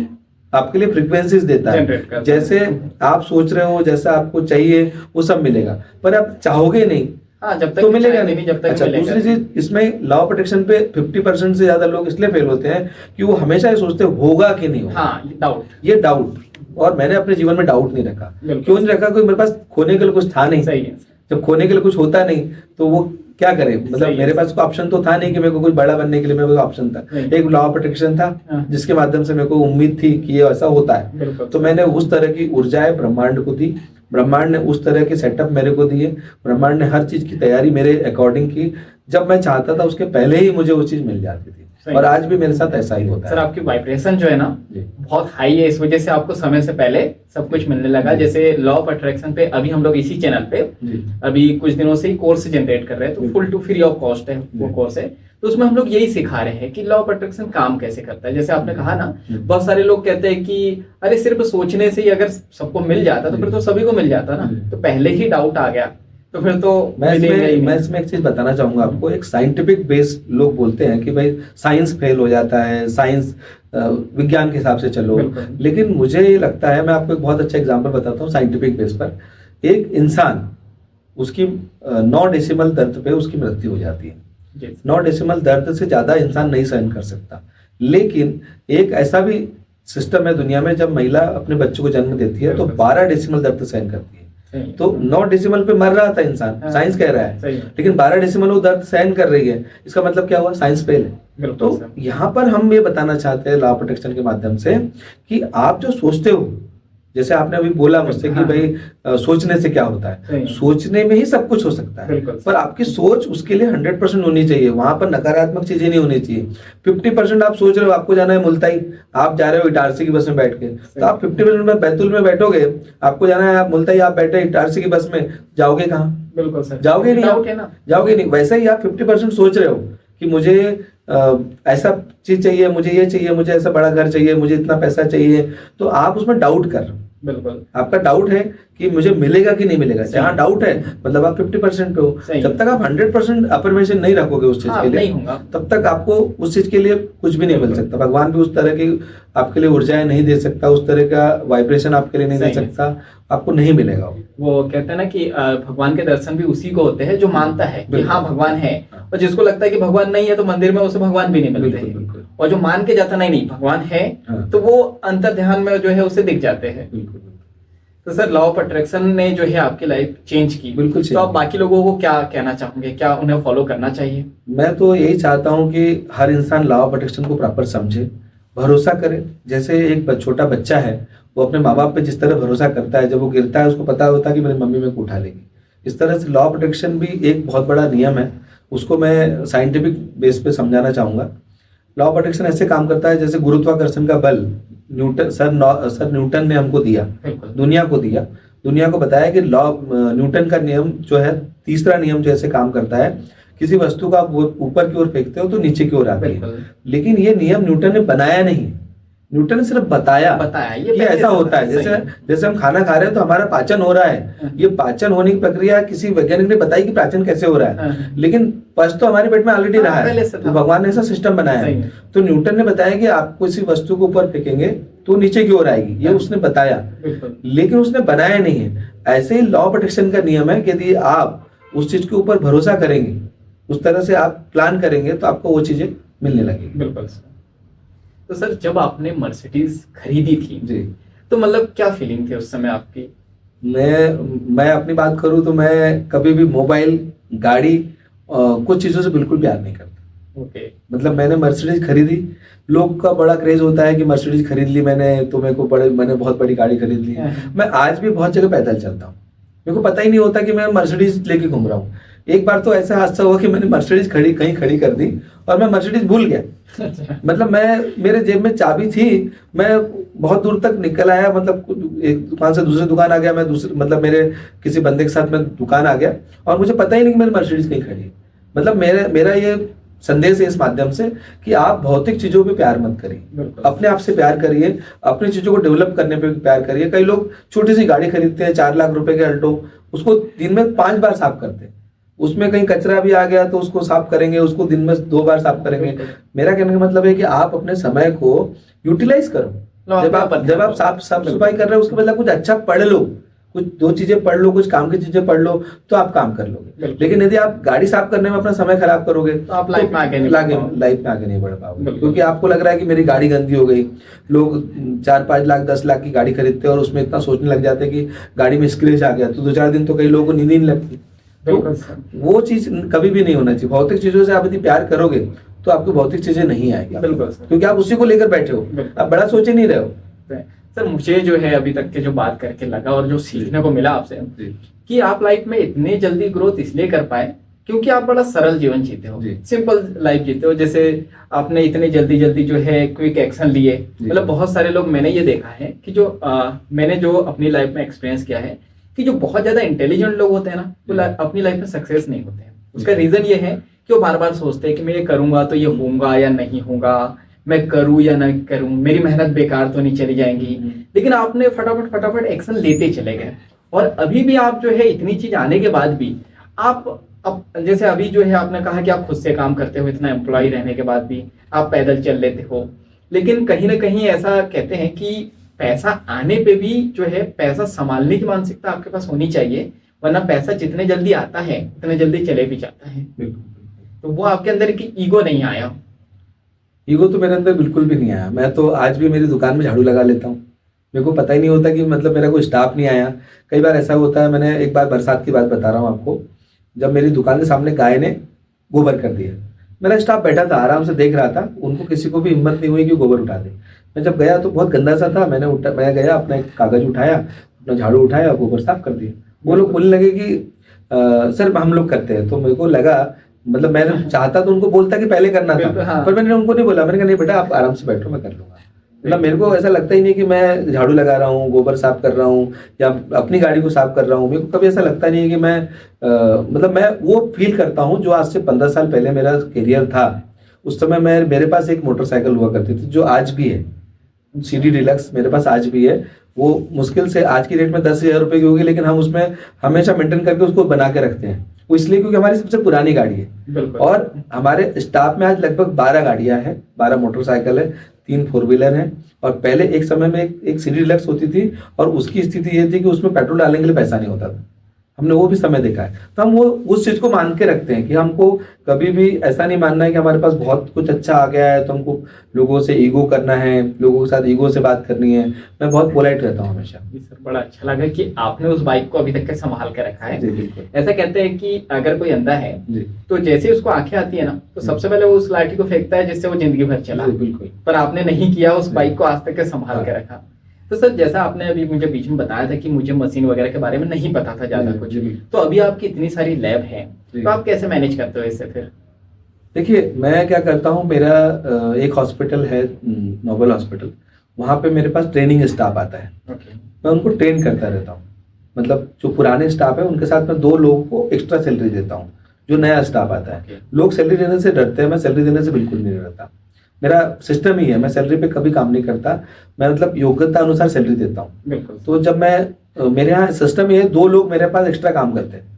आपके लिए फ्रीक्वेंसीज देता है, जैसे आप सोच रहे हो, जैसा आपको चाहिए वो सब मिलेगा, पर आप चाहोगे नहीं, जब तक तो मिलेगा नहीं। जब तक अच्छा, दूसरी चीज इसमें लॉ प्रोटेक्शन पे 50% से ज्यादा लोग इसलिए फेल होते हैं कि वो हमेशा ये सोचते होगा कि नहीं होगा। ये डाउट, और मैंने अपने जीवन में डाउट नहीं रखा। क्यों नहीं रखा? क्योंकि मेरे पास खोने के लिए कुछ था नहीं। सही है। जब खोने के लिए कुछ होता नहीं तो वो क्या करे? मतलब मेरे पास कोई ऑप्शन तो था नहीं कि मेरे को कुछ बड़ा बनने के लिए मेरे पास ऑप्शन था। एक लॉ प्रोटेक्शन था जिसके माध्यम से मेरे को उम्मीद थी कि ये ऐसा होता है। तो मैंने उस तरह की ऊर्जाएं ब्रह्मांड को दी, ब्रह्मांड ने उस तरह के सेटअप मेरे को दिए, ब्रह्मांड ने हर चीज की तैयारी मेरे अकॉर्डिंग की। जब मैं चाहता था उसके पहले ही मुझे वो चीज मिल जाती थी, और आज भी मेरे साथ ऐसा ही होता है। सर, आपकी वाइब्रेशन जो है ना बहुत हाई है, इस वजह से आपको समय से पहले सब कुछ मिलने लगा। जैसे लॉ ऑफ अट्रैक्शन पे अभी हम लोग इसी चैनल पे अभी कुछ दिनों से ही कोर्स जनरेट कर रहे हैं, तो full to free of cost है वो कोर्स है। तो उसमें हम लोग यही सिखा रहे हैं कि लॉ ऑफ अट्रैक्शन काम कैसे करता है। जैसे आपने कहा ना, बहुत सारे लोग कहते हैं कि अरे सिर्फ सोचने से ही अगर सबको मिल जाता तो फिर तो सभी को मिल जाता ना, तो पहले ही डाउट आ गया तो फिर तो मैं इसमें एक चीज बताना चाहूंगा आपको। एक साइंटिफिक बेस्ड लोग बोलते हैं कि भाई साइंस फेल हो जाता है, साइंस विज्ञान के हिसाब से चलो, लेकिन मुझे ये लगता है, मैं आपको एक बहुत अच्छा एग्जांपल बताता हूँ साइंटिफिक बेस पर। एक इंसान, उसकी 9 डेसिमल दर्द पे उसकी मृत्यु हो जाती है। 9 डेसिमल दर्द से ज्यादा इंसान नहीं सहन कर सकता, लेकिन एक ऐसा भी सिस्टम है दुनिया में, जब महिला अपने बच्चे को जन्म देती है तो 12 डेसिमल दर्द सहन करती है। तो 9 डेसिमल पे मर रहा था इंसान, साइंस कह रहा है, लेकिन 12 डेसिमल वो दर्द सहन कर रही है। इसका मतलब क्या हुआ? साइंस फेल है। तो यहाँ पर हम ये बताना चाहते हैं लॉ प्रोटेक्शन के माध्यम से कि आप जो सोचते हो, जैसे आपने अभी बोला मुझसे कि भाई सोचने से क्या होता है, सोचने में ही सब कुछ हो सकता है, पर आपकी सोच उसके लिए 100% होनी चाहिए। वहां पर नकारात्मक चीजें नहीं होनी चाहिए। 50% आप सोच रहे हो आपको जाना है मुल्ताई, आप जा रहे हो इटारसी की बस में बैठ के, तो आप 50% में बैतूल में बैठोगे, आपको जाना है आप मुल्ताई, आप बैठे इटारसी की बस में, जाओगे कहाँ? बिल्कुल सर, जाओगे नहीं, जाओगे नहीं। वैसे ही आप 50% सोच रहे हो कि मुझे ऐसा चीज चाहिए, मुझे ये चाहिए, मुझे ऐसा बड़ा घर चाहिए, मुझे इतना पैसा चाहिए, तो आप उसमें डाउट कर रहे हो। बिल्कुल, आपका डाउट है कि मुझे मिलेगा कि नहीं मिलेगा। जहाँ डाउट है मतलब आप 50% पे हो। जब तक आप 100% अफर्मेशन नहीं रखोगे उस चीज के लिए, तब तक आपको उस चीज के लिए कुछ भी नहीं मिल सकता। भगवान भी उस तरह की आपके लिए ऊर्जाएं नहीं दे सकता, उस तरह का वाइब्रेशन आपके लिए नहीं दे सकता, आपको नहीं मिलेगा। वो कहते हैं ना कि भगवान के दर्शन भी उसी को होते हैं जो मानता है कि हाँ भगवान है, और जिसको लगता है कि भगवान नहीं है तो मंदिर में उसे भगवान भी नहीं मिलते हैं। और जो मान के जाता नहीं भगवान है, तो वो अंतर ध्यान में जो है उसे दिख जाते हैं। तो सर, लॉ ऑफ अट्रैक्शन ने जो है आपकी लाइफ चेंज की, बिल्कुल। तो आप बाकी लोगों को क्या कहना चाहोगे? क्या उन्हें फॉलो करना चाहिए? मैं तो यही चाहता हूँ कि हर इंसान लॉ ऑफ अट्रैक्शन को प्रॉपर समझे, भरोसा करे। जैसे एक छोटा बच्चा है, वो अपने माँ बाप पे जिस तरह भरोसा करता है, जब वो गिरता है उसको पता होता है कि मेरी मम्मी मेरे को उठा लेगी। इस तरह से लॉ ऑफ अट्रैक्शन भी एक बहुत बड़ा नियम है, उसको मैं साइंटिफिक बेस पे समझाना चाहूंगा। लॉ ऑफ अट्रैक्शन ऐसे काम करता है जैसे गुरुत्वाकर्षण का बल सर न्यूटन ने हमको दिया, दुनिया को दिया। दुनिया को बताया कि लॉ न्यूटन का नियम जो है, तीसरा नियम जो ऐसे काम करता है, किसी वस्तु को आप ऊपर की ओर फेंकते हो तो नीचे की ओर आती है। लेकिन ये नियम न्यूटन ने बनाया नहीं, न्यूटन ने सिर्फ बताया ये ऐसा होता है। जैसे हम खाना खा रहे हैं तो हमारा पाचन हो रहा है, ये पाचन होने की प्रक्रिया किसी वैज्ञानिक ने बताई कि पाचन कैसे हो रहा है, लेकिन पच तो हमारे पेट में ऑलरेडी रहा है, तो भगवान ने ऐसा सिस्टम बनाया है। तो न्यूटन ने बताया कि आप किसी वस्तु को ऊपर फेंकेंगे तो नीचे की ओर आएगी, ये उसने बताया, लेकिन उसने बनाया नहीं है। ऐसे ही लॉ ऑफ अट्रैक्शन का नियम है कि यदि आप उस चीज के ऊपर भरोसा करेंगे, उस तरह से आप प्लान करेंगे, तो आपको वो चीजें मिलने लगेगी। बिल्कुल। तो सर, जब आपने मर्सिडीज खरीदी थी जी, तो मतलब क्या फीलिंग थी उस समय आपकी? मैं अपनी बात करूं तो मैं कभी भी मोबाइल, गाड़ी, कुछ चीजों से बिल्कुल प्यार नहीं करता। ओके। मतलब मैंने मर्सिडीज खरीदी, लोग का बड़ा क्रेज होता है कि मर्सिडीज खरीद ली मैंने तो मैंने बहुत बड़ी गाड़ी खरीद ली। मैं आज भी बहुत जगह पैदल चलता हूँ, मेरे को पता ही नहीं होता कि मैं मर्सिडीज लेके घूम रहा हूँ, एक बार तो ऐसा हादसा हुआ कि मैंने मर्सिडीज कहीं खड़ी कर दी और मैं मर्सिडीज भूल गया। मतलब मेरे जेब में चाबी थी, मैं बहुत दूर तक निकल आया, मतलब एक दुकान से दूसरी दुकान आ गया, मैं दूसरे मतलब मेरे किसी बंदे के साथ मैं दुकान आ गया और मुझे पता ही नहीं कि मेरी मर्सिडीज कहीं खड़ी है। मतलब मेरा ये संदेश है इस माध्यम से कि आप भौतिक चीजों पे प्यार मत करिए, अपने आप से प्यार करिए, अपनी चीजों को डेवलप करने पे प्यार करिए। कई लोग छोटी सी गाड़ी खरीदते हैं 4 लाख रुपए के अल्टो, उसको दिन में 5 बार साफ करते हैं, उसमें कहीं कचरा भी आ गया तो उसको साफ करेंगे, उसको दिन में 2 बार साफ करेंगे। मेरा कहने का मतलब है कि आप अपने समय को यूटिलाइज करो। जब आप साफ सफाई कर रहे हो उसके बदले कुछ अच्छा पढ़ लो, कुछ 2 चीजें पढ़ लो, कुछ काम की चीजें पढ़ लो तो आप काम कर लोगे। लेकिन यदि आप गाड़ी साफ करने में अपना समय खराब करोगे तो आप लाइफ में आगे नहीं बढ़ पाओगे, क्योंकि आपको लग रहा है कि मेरी गाड़ी गंदी हो गई। लोग 4-5 लाख 10 लाख की गाड़ी खरीदते हैं और उसमें इतना सोचने लग जाते हैं कि गाड़ी में स्क्रैच आ गया तो 2-4 दिन तो कई लोगों को नींद नहीं लगती। तो वो चीज कभी भी नहीं होना चाहिए। भौतिक चीजों से आप यदि प्यार करोगे तो आपको भौतिक चीजें नहीं आएगी, क्योंकि आप उसी को लेकर बैठे हो, आप बड़ा सोचे नहीं रहे हो। सर मुझे जो है अभी तक के जो बात करके लगा और जो सीखने को मिला आपसे कि आप लाइफ में इतने जल्दी ग्रोथ इसलिए कर पाए क्योंकि आप बड़ा सरल जीवन जीते हो, सिंपल लाइफ जीते हो। जैसे आपने इतने जल्दी जो है क्विक एक्शन लिए, मतलब बहुत सारे लोग मैंने ये देखा है कि जो मैंने जो अपनी लाइफ में एक्सपीरियंस किया है कि जो बहुत ज्यादा इंटेलिजेंट लोग होते हैं ना वो अपनी लाइफ में सक्सेस नहीं होते हैं। उसका रीजन ये है कि वो बार बार सोचते हैं कि मैं ये करूंगा तो ये होगा या नहीं होगा, मैं करूं या नहीं करूं, मेरी मेहनत बेकार तो नहीं चली जाएंगी। लेकिन आपने फटाफट एक्शन लेते चले गए और अभी भी आप जो है इतनी चीज आने के बाद भी आप अब जैसे अभी जो है आपने कहा कि आप खुद से काम करते हो, इतना एम्प्लॉय रहने के बाद भी आप पैदल चल लेते हो। लेकिन कहीं ना कहीं ऐसा कहते हैं कि पैसा आने पे भी जो है पैसा संभालने की मानसिकता आपके पास होनी चाहिए, वरना पैसा जितने जल्दी आता है उतने जल्दी चले भी जाता है। तो वो आपके अंदर की ईगो नहीं आया? ईगो तो मेरे अंदर बिल्कुल भी नहीं आया। मैं तो आज भी मेरी दुकान में झाड़ू लगा लेता हूँ, मेरे को पता ही नहीं होता कि मतलब मेरा कोई स्टाफ नहीं आया। कई बार ऐसा होता है, मैंने एक बार बरसात की बात बता रहा हूँ आपको, जब मेरी दुकान के सामने गाय ने गोबर कर दिया, मेरा स्टाफ बैठा था आराम से देख रहा था, उनको किसी को भी हिम्मत नहीं हुई कि गोबर उठा दे। मैं जब गया तो बहुत गंदा सा था, मैं गया, अपना एक कागज उठाया, अपना झाड़ू उठाया, गोबर साफ कर दिया। वो लोग बोलने लगे कि सर हम लोग करते हैं। तो मेरे को लगा, मतलब मैंने चाहता तो उनको बोलता कि पहले करना था, हाँ। पर मैंने उनको नहीं बोला, मैंने कहा नहीं बेटा आप आराम से बैठो, मैं कर लूंगा। मतलब मेरे को ऐसा लगता ही नहीं कि मैं झाड़ू लगा रहा हूँ, गोबर साफ कर रहा हूँ या अपनी गाड़ी को साफ कर रहा हूँ। मेरे को कभी ऐसा लगता नहीं है कि मैं मतलब मैं वो फील करता हूँ जो आज से 15 साल पहले मेरा करियर था। उस समय मेरे पास एक मोटरसाइकिल हुआ करती थी जो आज भी है, CD डिलक्स मेरे पास आज भी है। वो मुश्किल से आज की डेट में 10,000 रुपए की होगी, लेकिन हम उसमें हमेशा मेंटेन करके उसको बना के रखते हैं। वो इसलिए क्योंकि हमारी सबसे पुरानी गाड़ी है और हमारे स्टाफ में आज लगभग 12 गाड़ियां हैं, 12 मोटरसाइकिल है, 3 4 व्हीलर हैं। और पहले एक समय में एक CD डिलक्स होती थी और उसकी स्थिति ये थी कि उसमें पेट्रोल डालने के लिए पैसा नहीं होता था। हमने वो भी समय देखा है। तो हम वो उस चीज को मान के रखते हैं कि हमको कभी भी ऐसा नहीं मानना है कि हमारे पास बहुत कुछ अच्छा आ गया है तो हमको लोगों से ईगो करना है, लोगों के साथ ईगो से बात करनी है। मैं बहुत पोलाइट रहता हूँ हमेशा। सर बड़ा अच्छा लगा कि आपने उस बाइक को अभी तक के संभाल के रखा है। ऐसा कहते हैं कि अगर कोई अंधा है तो जैसे उसको आंखें आती है ना तो सबसे पहले वो उस लाठी को फेंकता है जिससे वो जिंदगी भर चला। बिल्कुल, पर आपने नहीं किया, उस बाइक को आज तक के संभाल के रखा। तो सर जैसा आपने अभी मुझे बीच में बताया था कि मुझे मशीन वगैरह के बारे में नहीं पता था ज्यादा कुछ, तो अभी आपकी इतनी सारी लैब है तो आप कैसे मैनेज करते हो इससे? फिर देखिए मैं क्या करता हूँ, मेरा एक हॉस्पिटल है नोबल हॉस्पिटल, वहाँ पे मेरे पास ट्रेनिंग स्टाफ आता है। मैं उनको ट्रेन करता रहता हूँ। मतलब जो पुराने स्टाफ है उनके साथ मैं 2 लोगों को एक्स्ट्रा सैलरी देता हूँ। जो नया स्टाफ आता है, लोग सैलरी देने से डरते हैं, मैं सैलरी देने से बिल्कुल नहीं डरता। मेरा सिस्टम ही है, मैं सैलरी पे कभी काम नहीं करता, मैं मतलब योग्यता अनुसार सैलरी देता हूँ। तो जब मैं मेरे यहाँ सिस्टम ये है, 2 लोग मेरे पास एक्स्ट्रा काम करते हैं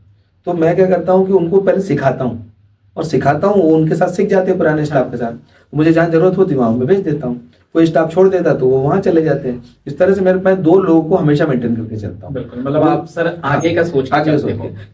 तो मैं क्या करता हूँ कि उनको पहले सिखाता हूँ और सिखाता हूँ, वो उनके साथ सीख जाते हैं पुराने स्टाफ के साथ। तो मुझे जहाँ जरूरत होती है वहाँ मैं भेज देता हूँ, कोई स्टाफ छोड़ देता तो वो वहाँ चले जाते हैं। इस तरह से मैं 2 लोगों को हमेशा मेंटेन करके चलता हूँ। मतलब आप सर आगे का सोच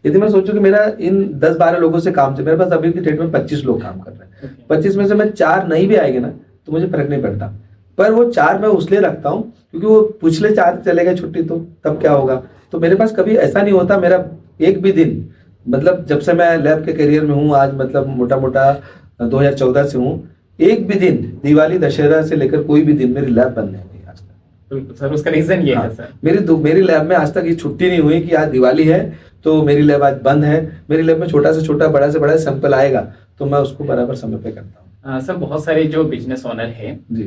यदि मैं सोचूं कि मेरा इन 10-12 लोगों से काम से, मेरे पास अभी की डेट में 25 लोग काम कर रहे हैं, 25 में से मैं 4 नहीं भी आएंगे ना तो मुझे फर्क नहीं पड़ता। पर वो 4 मैं उसलिए रखता हूँ क्योंकि वो पिछले 4 चले गए छुट्टी तो तब क्या होगा। तो मेरे पास कभी ऐसा नहीं होता मेरा एक भी दिन, मतलब जब से मैं लैब के करियर में हूँ, आज मतलब मोटा 2014 से हूँ, एक भी दिन दिवाली दशहरा से लेकर कोई भी दिन मेरी लैब बंद नहीं हुई आज तक। बिल्कुल सर, उसका रीजन ये है सर, मेरी लैब में आज तक ये छुट्टी नहीं हुई कि आज दिवाली है तो मेरी लैब आज बंद है। मेरी लैब में छोटा से छोटा, बड़ा से बड़ा सैंपल आएगा तो मैं उसको बराबर समय पे करता हूँ। सर, बहुत सारे जो बिजनेस ओनर है जी,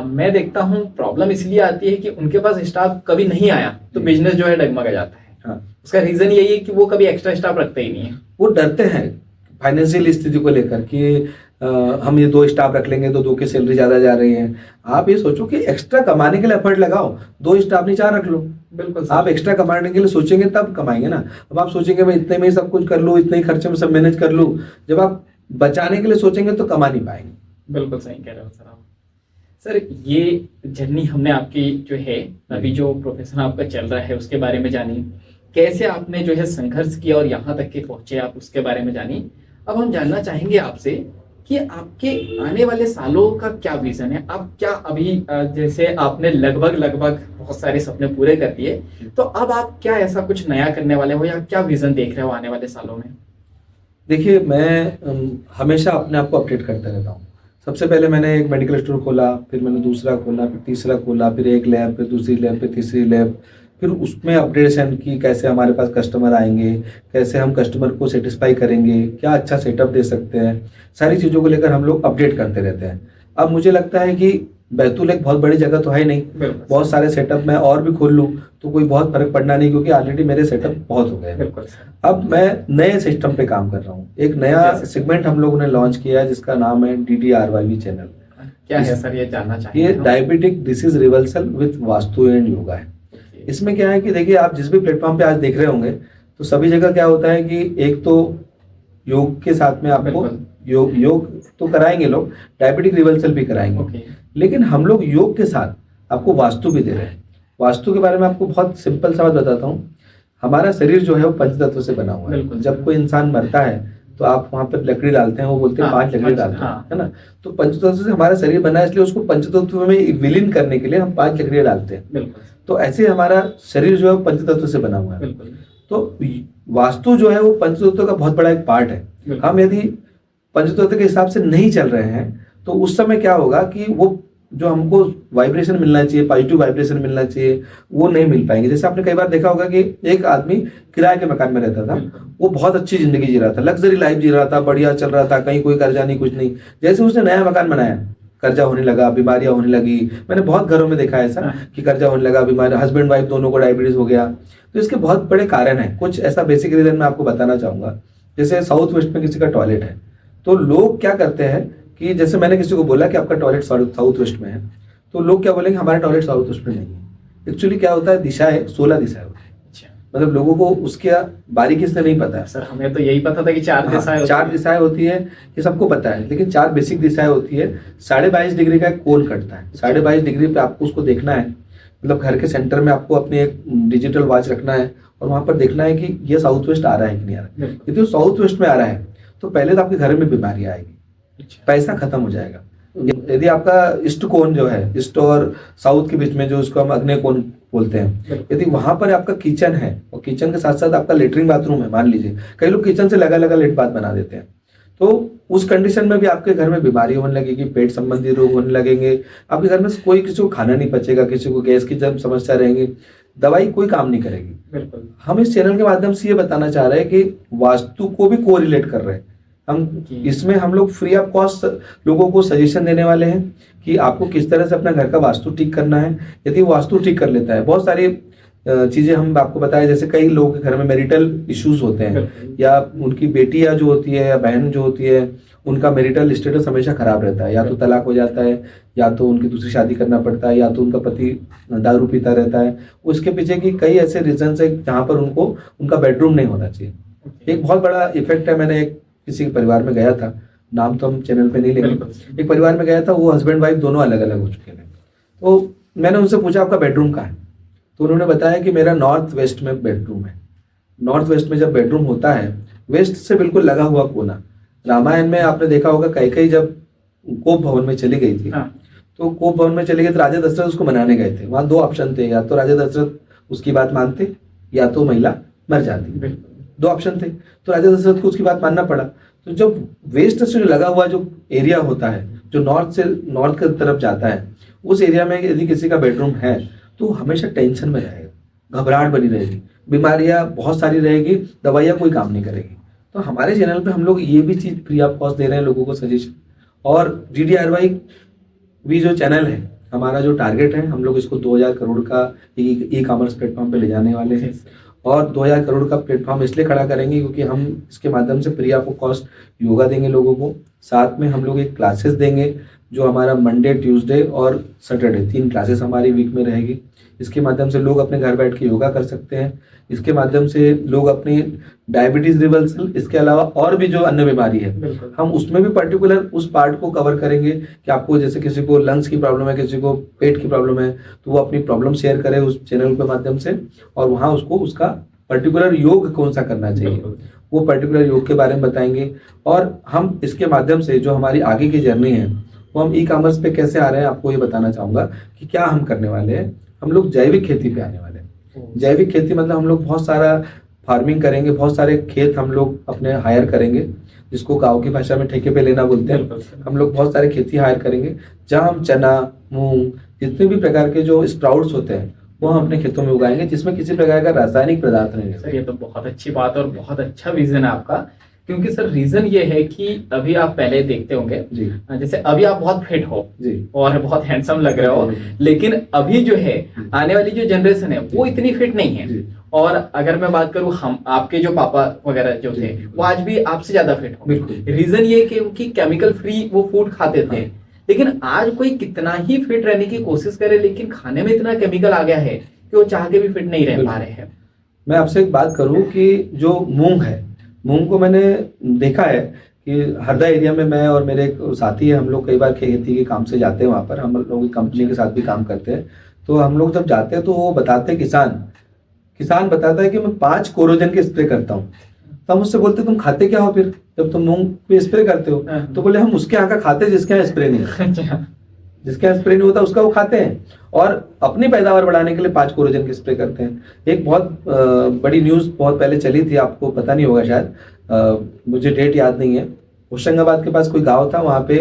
मैं देखता हूँ प्रॉब्लम इसलिए आती है कि उनके पास स्टाफ कभी नहीं आया तो बिजनेस जो है डगमगा जाता है। हाँ, उसका रीजन यही है कि वो कभी एक्स्ट्रा स्टाफ रखते ही नहीं है। वो डरते हैं फाइनेंशियल स्थिति को लेकर कि हम ये 2 स्टाफ रख लेंगे तो 2 की सैलरी ज़्यादा जा रही है। आप ये सोचो कि एक्स्ट्रा कमाने के लिए एफर्ट लगाओ, 2 स्टाफ नहीं 4 रख लो। बिल्कुल, आप एक्स्ट्रा कमाने के लिए सोचेंगे तब कमाएंगे ना। अब आप सोचेंगे मैं इतने में ही सब कुछ कर लूँ, इतने ही खर्चे में सब मैनेज कर लूँ, जब आप बचाने के लिए सोचेंगे तो कमा नहीं पाएंगे। बिल्कुल सही कह रहे हो सर आप। सर, ये जर्नी हमने आपकी जो है अभी जो प्रोफेशन आपका चल रहा है उसके बारे में जानी, कैसे आपने जो है संघर्ष किया और यहाँ तक के पहुंचे आप उसके बारे में जानी। अब हम जानना चाहेंगे आपसे कि आपके आने वाले सालों का क्या विजन है। आप क्या अभी जैसे आपने लगभग बहुत सारे सपने पूरे कर दिए, तो अब आप क्या ऐसा कुछ नया करने वाले हो या क्या विजन देख रहे हो आने वाले सालों में? देखिए, मैं हमेशा अपने आप को अपडेट करता रहता हूँ। सबसे पहले मैंने एक मेडिकल स्टोर खोला, फिर मैंने दूसरा खोला, फिर तीसरा खोला, फिर एक लैब, फिर दूसरी लैब, फिर तीसरी लैब, फिर उसमें अपडेशन की कैसे हमारे पास कस्टमर आएंगे, कैसे हम कस्टमर को सेटिस्फाई करेंगे, क्या अच्छा सेटअप दे सकते हैं, सारी चीज़ों को लेकर हम लोग अपडेट करते रहते हैं। अब मुझे लगता है कि बैतूल एक बहुत बड़ी जगह तो है नहीं, बहुत सारे सेटअप मैं और भी खोल लूँ तो कोई बहुत फर्क पड़ना नहीं, क्योंकि ऑलरेडी मेरे सेटअप बहुत हो गए। अब मैं नए सिस्टम पे काम कर रहा हूँ। एक नया सेगमेंट हम लोगों ने लॉन्च किया है जिसका नाम है DDRYV चैनल। क्या है सर, ये जानना चाहिए? ये diabetic disease reversal with vastu and yoga है। इसमें क्या है कि देखिए, आप जिस भी प्लेटफॉर्म पे आज देख रहे होंगे तो सभी जगह क्या होता है कि एक तो योग के साथ में आपको योग तो कराएंगे लोग, डायबिटिक रिवर्सल भी कराएंगे, लेकिन हम लोग योग के साथ आपको वास्तु भी दे रहे हैं। वास्तु के बारे में आपको बहुत सिंपल सा बात बताता हूँ। हमारा शरीर जो है वो पंचतत्व से बना हुआ है। जब कोई इंसान मरता है तो आप वहां पर लकड़ी डालते हैं, वो बोलते हैं 5 लकड़ी डालते हैं, है ना। तो पंचतत्व से हमारा शरीर बना है, इसलिए उसको पंचतत्व में विलीन करने के लिए हम 5 लकड़ियां डालते हैं। तो ऐसे हमारा शरीर जो है पंचतत्व से बना हुआ है। तो वास्तु जो है वो पंचतत्व का बहुत बड़ा एक पार्ट है। हम यदि पंचतत्व के हिसाब से नहीं चल रहे हैं तो उस समय क्या होगा कि वो जो हमको वाइब्रेशन मिलना चाहिए, पॉजिटिव वाइब्रेशन मिलना चाहिए, वो नहीं मिल पाएंगे। जैसे आपने कई बार देखा होगा कि एक आदमी किराए के मकान में रहता था, वो बहुत अच्छी जिंदगी जी रहा था, लग्जरी लाइफ जी रहा था, बढ़िया चल रहा था, कहीं कोई कर्जा नहीं, कुछ नहीं। जैसे उसने नया मकान बनाया, कर्जा होने लगा, बीमारियां होने लगी। मैंने बहुत घरों में देखा है ऐसा कि कर्जा होने लगा, बीमारी, हस्बैंड वाइफ दोनों को डायबिटीज हो गया। तो इसके बहुत बड़े कारण हैं। कुछ ऐसा बेसिक रीजन मैं आपको बताना चाहूंगा। जैसे साउथ वेस्ट में किसी का टॉयलेट है तो लोग क्या करते हैं कि जैसे मैंने किसी को बोला कि आपका टॉयलेट साउथ वेस्ट में है, तो लोग क्या बोलेंगे हमारा टॉयलेट साउथ वेस्ट में नहीं है। एक्चुअली क्या होता है, दिशाएं 16 दिशाएं होती है। मतलब लोगों को उसके बारीकी से नहीं पता है। सर, हमें तो यही पता था कि 4 दिशाएं होती है, ये सबको पता है, लेकिन 4 बेसिक दिशाएं होती है। 22.5 डिग्री का एक कोण कटता है। 22.5 डिग्री पे आपको उसको देखना है। मतलब घर के सेंटर में आपको अपनी एक डिजिटल वॉच रखना है और वहां पर देखना है कि ये साउथ वेस्ट आ रहा है कि नहीं आ रहा है। यदि वो साउथ वेस्ट में आ रहा है तो पहले तो आपके घर में बीमारी आएगी, पैसा खत्म हो जाएगा। यदि आपका ईस्ट कोण जो है, ईस्ट और साउथ के बीच में जो उसको हम अग्नि कोण बोलते हैं, यदि वहां पर आपका किचन है और किचन के साथ साथ आपका लेटरिन बाथरूम है, मान लीजिए कई लोग किचन से लगा लेट बाथ बना देते हैं, तो उस कंडीशन में भी आपके घर में बीमारी होने लगेगी, पेट संबंधी रोग होने लगेंगे, आपके घर में कोई किसी को खाना नहीं पचेगा, किसी को गैस की जब समस्या रहेंगी, दवाई कोई काम नहीं करेगी। बिल्कुल। हम इस चैनल के माध्यम से ये बताना चाह रहे हैं कि वास्तु को भी कोरिलेट कर रहे हैं हम। इसमें हम लोग फ्री ऑफ कॉस्ट लोगों को सजेशन देने वाले हैं कि आपको किस तरह से अपना घर का वास्तु ठीक करना है। यदि वास्तु ठीक कर लेता है, बहुत सारी चीजें हम आपको बताएं, जैसे कई लोगों के घर में मैरिटल इश्यूज होते हैं, या उनकी बेटियां जो होती है या बहन जो होती है, उनका मैरिटल स्टेटस हमेशा खराब रहता है, या तो तलाक हो जाता है, या तो उनकी दूसरी शादी करना पड़ता है, या तो उनका पति दारू पीता रहता है। उसके पीछे की कई ऐसे रीजन है जहाँ पर उनको उनका बेडरूम नहीं होना चाहिए। एक बहुत बड़ा इफेक्ट है। मैंने एक किसी के परिवार में गया था, नाम तो हम चैनल पे नहीं लेंगे, एक परिवार में गया था, वो हस्बैंड वाइफ दोनों अलग अलग हो चुके थे। तो मैंने उनसे पूछा आपका बेडरूम कहाँ है, तो उन्होंने बताया कि मेरा नॉर्थ वेस्ट में बेडरूम है। नॉर्थ वेस्ट में जब बेडरूम होता है, वेस्ट से बिल्कुल लगा हुआ कोना। रामायण में आपने देखा होगा कैकेयी जब कोप भवन में चली गई थी, तो कोप भवन में चले गए तो राजा दशरथ उसको मनाने गए थे। वहां 2 ऑप्शन थे, या तो राजा दशरथ उसकी बात मानते या तो महिला मर जाती। 2 ऑप्शन थे, तो राजा दशरथ को उसकी बात मानना पड़ा। तो जब वेस्ट से जो लगा हुआ जो एरिया होता है, जो नॉर्थ की तरफ जाता है, उस एरिया में यदि किसी का बेडरूम है तो हमेशा टेंशन में रहेगा। घबराहट बनी रहेगी, बीमारियां बहुत सारी रहेगी, दवाइयां कोई काम नहीं करेगी। तो हमारे चैनल पे हम लोग ये भी चीज़ फ्री ऑफ कॉस्ट दे रहे हैं लोगों को सजेशन। और GDRY भी जो चैनल है, हमारा जो टारगेट है, हम लोग इसको 2000 करोड़ का ई कॉमर्स प्लेटफॉर्म पे ले जाने वाले हैं। और 2000 करोड़ का प्लेटफॉर्म इसलिए खड़ा करेंगे क्योंकि हम इसके माध्यम से फ्री ऑफ कॉस्ट योगा देंगे लोगों को। साथ में हम लोग एक क्लासेस देंगे जो हमारा मंडे, ट्यूसडे और सैटरडे 3 क्लासेस हमारी वीक में रहेगी। इसके माध्यम से लोग अपने घर बैठ के योगा कर सकते हैं। इसके माध्यम से लोग अपनी डायबिटीज रिवर्सल, इसके अलावा और भी जो अन्य बीमारी है, हम उसमें भी पर्टिकुलर उस पार्ट को कवर करेंगे कि आपको जैसे किसी को लंग्स की प्रॉब्लम है, किसी को पेट की प्रॉब्लम है, तो वो अपनी प्रॉब्लम शेयर करे उस चैनल के माध्यम से, और वहाँ उसको उसका पर्टिकुलर योग कौन सा करना चाहिए वो पर्टिकुलर योग के बारे में बताएंगे। और हम इसके माध्यम से जो हमारी आगे की जर्नी है वो हम ई कॉमर्स पे कैसे आ रहे हैं आपको ये बताना चाहूँगा कि क्या हम करने वाले हैं। हम लोग जैविक खेती पे आने वाले हैं। जैविक खेती मतलब हम लोग बहुत सारा फार्मिंग करेंगे, बहुत सारे खेत हम लोग अपने हायर करेंगे, जिसको गाँव की भाषा में ठेके पे लेना बोलते हैं। हम लोग बहुत सारे खेती हायर करेंगे जहाँ हम चना, मूंग, जितने भी प्रकार के जो स्प्राउट्स होते हैं वो हम अपने खेतों में उगाएंगे, जिसमें किसी प्रकार का रासायनिक पदार्थ नहीं है। सर ये तो बहुत अच्छी बात और बहुत अच्छा विजन है आपका, क्योंकि सर रीजन ये है कि अभी आप पहले देखते होंगे जी, जैसे अभी आप बहुत फिट हो जी और बहुत हैंडसम लग रहे हो, लेकिन अभी जो है आने वाली जो जनरेशन है वो इतनी फिट नहीं है। और अगर मैं बात करूं, हम आपके जो पापा वगैरह जो थे वो आज भी आपसे ज्यादा फिट हो। रीजन ये कि उनकी केमिकल फ्री वो फूड खाते थे, लेकिन आज कोई कितना ही फिट रहने की कोशिश करे, लेकिन खाने में इतना केमिकल आ गया है कि वो चाह के भी फिट नहीं रह पा रहे हैं। मैं आपसे एक बात करूं कि जो मूंग है, मूंग को मैंने देखा है कि हरदा एरिया में मैं और मेरे एक साथी है, हम लोग कई बार खेती के काम से जाते हैं वहाँ पर, हम लोग कंपनी के साथ भी काम करते हैं। तो हम लोग जब जाते हैं तो वो बताते हैं, किसान बताता है कि मैं 5 कोरोजन के स्प्रे करता हूँ। तो हम उससे बोलते तुम खाते क्या हो फिर जब तुम मूंग पे स्प्रे करते हो? तो बोले हम उसके यहाँ का खाते जिसके यहाँ स्प्रे नहीं है। जिसके यहाँ स्प्रे नहीं होता उसका वो खाते हैं, और अपनी पैदावार बढ़ाने के लिए 5 कोरोजन के स्प्रे करते हैं। एक बहुत बड़ी न्यूज़ बहुत पहले चली थी, आपको पता नहीं होगा शायद, मुझे डेट याद नहीं है। होशंगाबाद के पास कोई गाँव था, वहाँ पे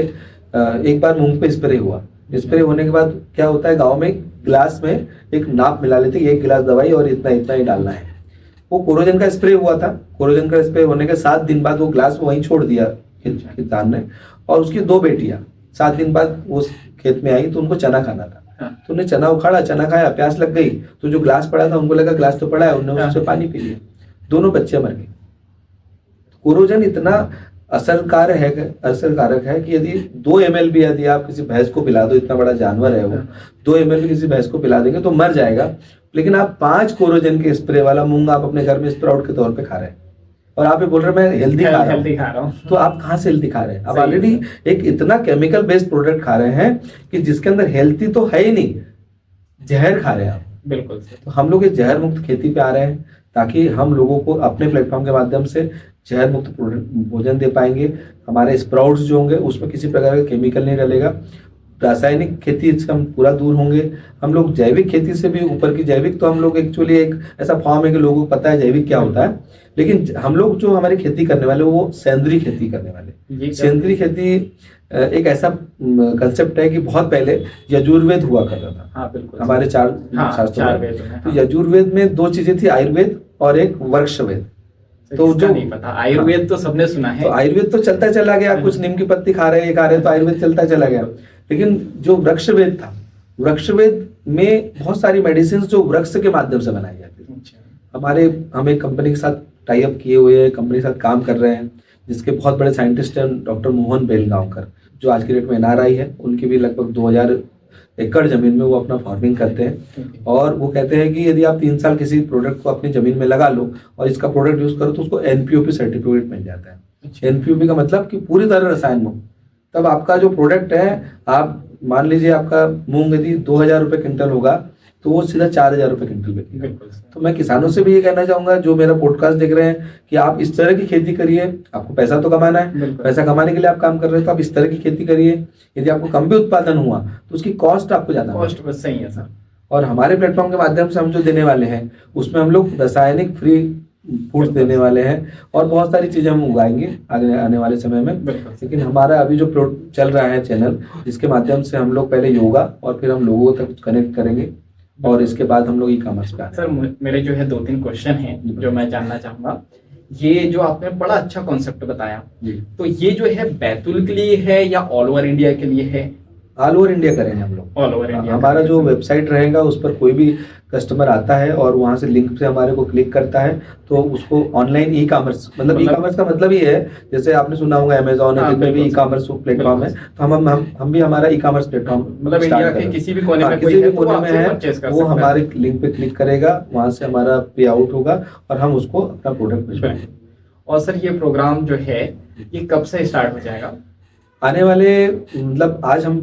एक बार मूंग पे स्प्रे हुआ। स्प्रे होने के बाद क्या होता है, गाँव में गिलास में एक नाप मिला लेते, 1 गिलास दवाई और इतना इतना ही डालना है। वो कोरोजन का स्प्रे हुआ था। कोरोजन का स्प्रे होने के 7 दिन बाद वो ग्लास वहीं छोड़ दिया किसान ने, और उसकी 2 बेटियां 7 दिन बाद उस खेत में आई तो उनको चना खाना था। तो उन्हें चना उखाड़ा, चना खाया, प्यास लग गई, तो जो ग्लास पड़ा था उनको लगा ग्लास तो पड़ा है, उन्होंने उससे पानी पी लिया, दोनों बच्चे मर गए। कोरोजन इतना असरकारक है कि यदि 2 ml भी यदि आप किसी भैंस को पिला दो, इतना बड़ा जानवर है वो, 2 ml भी किसी भैंस को पिला देंगे तो मर जाएगा। लेकिन आप 5 कोरोजन के स्प्रे वाला मूंग आप अपने घर में स्प्राउट के तौर पे खा रहे हैं, और आप ये बोल रहे हैं मैं हेल्दी खा रहा हूँ। तो आप कहाँ से हेल्दी खा रहे हैं? आप ऑलरेडी एक इतना केमिकल बेस्ड प्रोडक्ट खा रहे हैं कि जिसके अंदर हेल्थी तो है ही नहीं, जहर खा रहे हैं आप। बिल्कुल। तो हम लोग ये जहर मुक्त खेती पे आ रहे हैं ताकि हम लोगों को अपने प्लेटफॉर्म के माध्यम से जहर मुक्त भोजन दे पाएंगे। हमारे स्प्राउट्स जो होंगे उसमें किसी प्रकार का केमिकल नहीं डलेगा, रासायनिक खेती से हम पूरा दूर होंगे। हम लोग जैविक खेती से भी ऊपर की, जैविक तो हम लोग एक्चुअली एक ऐसा फॉर्म है कि लोगों को पता है जैविक क्या होता है, लेकिन हम लोग जो हमारी खेती करने वाले वो सेंद्रीय खेती करने वाले। सेंद्रीय खेती एक ऐसा कंसेप्ट है कि बहुत पहले यजुर्वेद हुआ करता था। हाँ, बिल्कुल। हमारे 4 शास्त्रों में। तो यजुर्वेद में 2 चीजें थी, आयुर्वेद और एक वर्क्षवेद। तो जो नहीं पता, आयुर्वेद तो सबने सुना है। तो आयुर्वेद तो चलता चला गया, कुछ नीम की पत्ती खा रहे हैं, ये खा रहे हैं, तो आयुर्वेद चलता चला गया। लेकिन जो वृक्षवेद था, वृक्षवेद में बहुत सारी मेडिसिन जो वृक्ष के माध्यम से बनाई जाती है। हम एक कंपनी के साथ टाई अप किए हुए हैं, कंपनी के साथ काम कर रहे हैं, जिसके बहुत बड़े साइंटिस्ट हैं डॉक्टर मोहन बेलगांवकर, जो आज की डेट में NRI है। उनकी भी लगभग 2000 एकड़ जमीन में वो अपना फार्मिंग करते हैं, और वो कहते हैं कि यदि आप 3 साल किसी प्रोडक्ट को अपनी जमीन में लगा लो और इसका प्रोडक्ट यूज करो तो उसको NPOP सर्टिफिकेट मिल जाता है। NPOP का मतलब कि पूरी तरह रसायन मुक्त। तब आपका जो प्रोडक्ट है, आप मान लीजिए आपका मूंग यदि 2000 रुपये क्विंटल होगा तो वो सीधा 4000 रुपये क्विंटल बिकेगा। तो मैं किसानों से भी ये कहना चाहूंगा जो मेरा पॉडकास्ट देख रहे हैं कि आप इस तरह की खेती करिए। आपको पैसा तो कमाना है, पैसा कमाने के लिए आप काम कर रहे हैं, तो आप इस तरह की खेती करिए। यदि आपको कम भी उत्पादन हुआ तो उसकी कॉस्ट आपको ज्यादा कॉस्ट बस सही है सर। और हमारे प्लेटफॉर्म के माध्यम से हम जो देने वाले हैं उसमें हम लोग रासायनिक फ्री फूड्स देने वाले हैं, और बहुत सारी चीजें हम उगाएंगे आने वाले समय में। लेकिन हमारा अभी जो चल रहा है चैनल, जिसके माध्यम से हम लोग पहले योगा और फिर हम लोगों तक कनेक्ट करेंगे, और इसके बाद हम लोग ई कॉमर्स पे आए। सर मेरे जो है 2-3 क्वेश्चन हैं जो मैं जानना चाहूंगा। ये जो आपने बड़ा अच्छा कॉन्सेप्ट बताया, तो ये जो है बैतूल के लिए है या ऑल ओवर इंडिया के लिए है? ऑल ओवर इंडिया करेंगे हम लोग। All over India. हमारा जो वेबसाइट रहेगा उस पर कोई भी कस्टमर आता है और वहां से लिंक से हमारे को क्लिक करता है तो उसको ऑनलाइन ई कॉमर्स, मतलब ई कॉमर्स का मतलब ये है, जैसे आपने सुना होगा अमेजोन है, जितने भी ई कॉमर्स प्लेटफॉर्म है, तो हम भी हमारा ई कॉमर्स प्लेटफॉर्म मतलब इंडिया के किसी भी कोने में है वो हमारे लिंक पे क्लिक करेगा, वहां से हमारा पे आउट होगा और हम उसको अपना प्रोडक्ट भिजवाएंगे। और सर ये प्रोग्राम जो है ये कब से स्टार्ट हो जाएगा? आने वाले मतलब आज हम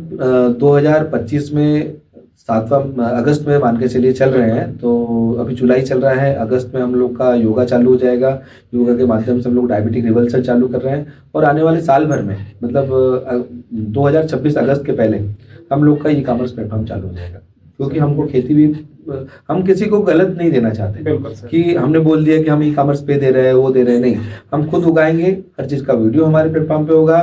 2025 में 7वां अगस्त में मान के चलिए चल रहे हैं, तो अभी जुलाई चल रहा है, अगस्त में हम लोग का योगा चालू हो जाएगा। योगा के माध्यम से हम लोग डायबिटिक रिवर्सल चालू कर रहे हैं और आने वाले साल भर में मतलब 2026 अगस्त के पहले हम लोग का ई कॉमर्स प्लेटफॉर्म चालू हो जाएगा। क्योंकि हमको खेती भी, हम किसी को गलत नहीं देना चाहते कि हमने बोल दिया कि हम ई कॉमर्स पे दे रहे हैं, वो दे रहे हैं, नहीं, हम खुद उगाएंगे। हर चीज़ का वीडियो हमारे प्लेटफॉर्म पे होगा,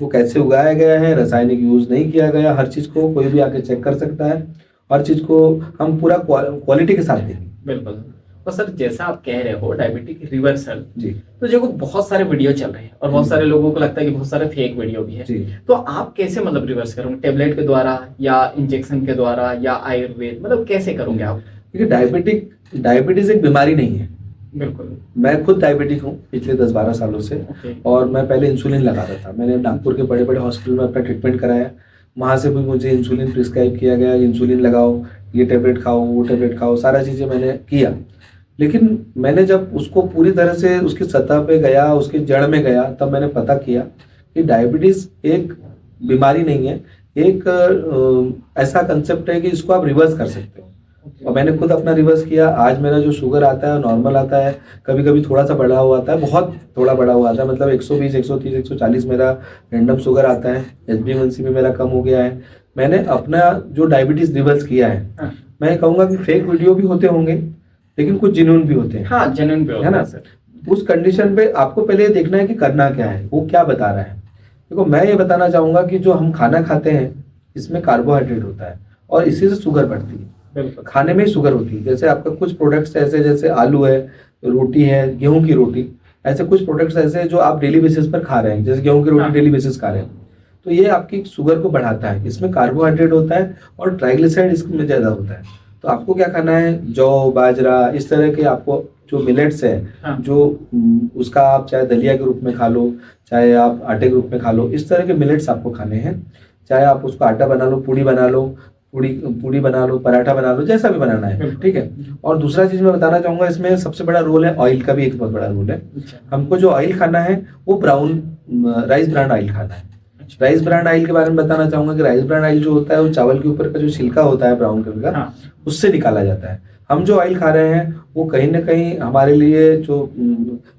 वो कैसे उगाया गया है, रासायनिक यूज नहीं किया गया, हर चीज़ को कोई भी आके चेक कर सकता है। हर चीज़ को हम पूरा क्वालिटी के साथ देंगे। बिल्कुल। तो सर जैसा आप कह रहे हो डायबिटिक रिवर्सल जी, तो देखो बहुत सारे वीडियो चल रहे हैं और बहुत सारे लोगों को लगता है कि बहुत सारे फेक वीडियो भी है जी। तो आप कैसे मतलब रिवर्स करोगे? टेबलेट के द्वारा या इंजेक्शन के द्वारा या आयुर्वेद, मतलब कैसे करोगे आप? देखिए डायबिटीज एक बीमारी नहीं है। बिल्कुल। मैं खुद डायबिटिक हूँ पिछले 10-12 सालों से। और मैं पहले इंसुलिन लगाता था। मैंने नागपुर के बड़े बड़े हॉस्पिटल में अपना ट्रीटमेंट कराया, वहाँ से भी मुझे इंसुलिन प्रिस्क्राइब किया गया, इंसुलिन लगाओ, ये टेबलेट खाओ, वो टेबलेट खाओ, सारा चीज़ें मैंने किया। लेकिन मैंने जब उसको पूरी तरह से उसकी सतह पे गया, उसकी जड़ में गया, तब मैंने पता किया कि डायबिटीज़ एक बीमारी नहीं है, एक ऐसा कंसेप्ट है कि इसको आप रिवर्स कर सकते हो। और मैंने खुद अपना रिवर्स किया। आज मेरा जो शुगर आता है नॉर्मल आता है, कभी कभी थोड़ा सा बढ़ा हुआ आता है, बहुत थोड़ा बढ़ा हुआ आता है, मतलब 120, 130, 140 मेरा रैंडम शुगर आता है। HbA1c भी मेरा कम हो गया है। मैंने अपना जो डायबिटीज रिवर्स किया है। मैं कहूँगा कि फेक वीडियो भी होते होंगे लेकिन कुछ जेन्युइन भी होते हैं। हाँ, जेन्युइन भी होता है ना सर। उस कंडीशन पे आपको पहले देखना है कि करना क्या है, वो क्या बता रहा है। देखो मैं ये बताना चाहूँगा कि जो हम खाना खाते हैं इसमें कार्बोहाइड्रेट होता है और इसी से शुगर बढ़ती है। खाने में ही शुगर होती है। जैसे आपका कुछ प्रोडक्ट्स ऐसे, जैसे आलू है, रोटी है, गेहूं की रोटी, ऐसे कुछ प्रोडक्ट्स ऐसे जो आप डेली बेसिस पर खा रहे हैं, जैसे गेहूं की रोटी डेली बेसिस खा रहे हैं, तो ये आपकी शुगर को बढ़ाता है। इसमें कार्बोहाइड्रेट होता है और ट्राइग्लिसराइड इसमें ज़्यादा होता है। तो आपको क्या खाना है, जौ, बाजरा, इस तरह के आपको जो मिलेट्स है, जो उसका आप चाहे दलिया के रूप में खा लो, चाहे आप आटे के रूप में खा लो, इस तरह के मिलेट्स आपको खाने हैं। चाहे आप उसको आटा बना लो, पूड़ी बना लो, पूड़ी बना लो, पराठा बना लो, जैसा भी बनाना है, ठीक है। और दूसरा चीज मैं बताना चाहूंगा, इसमें सबसे बड़ा रोल है ऑयल का, भी एक बहुत बड़ा रोल है। हमको जो ऑयल खाना है वो राइस ब्रांड ऑयल खाना है। राइस ब्रांड ऑयल के बारे में बताना चाहूंगा कि राइस ब्रांड ऑयल जो होता है वो चावल के ऊपर का जो छिलका होता है ब्राउन कलर का, उससे निकाला जाता है। हम जो ऑयल खा रहे हैं वो कहीं ना कहीं हमारे लिए जो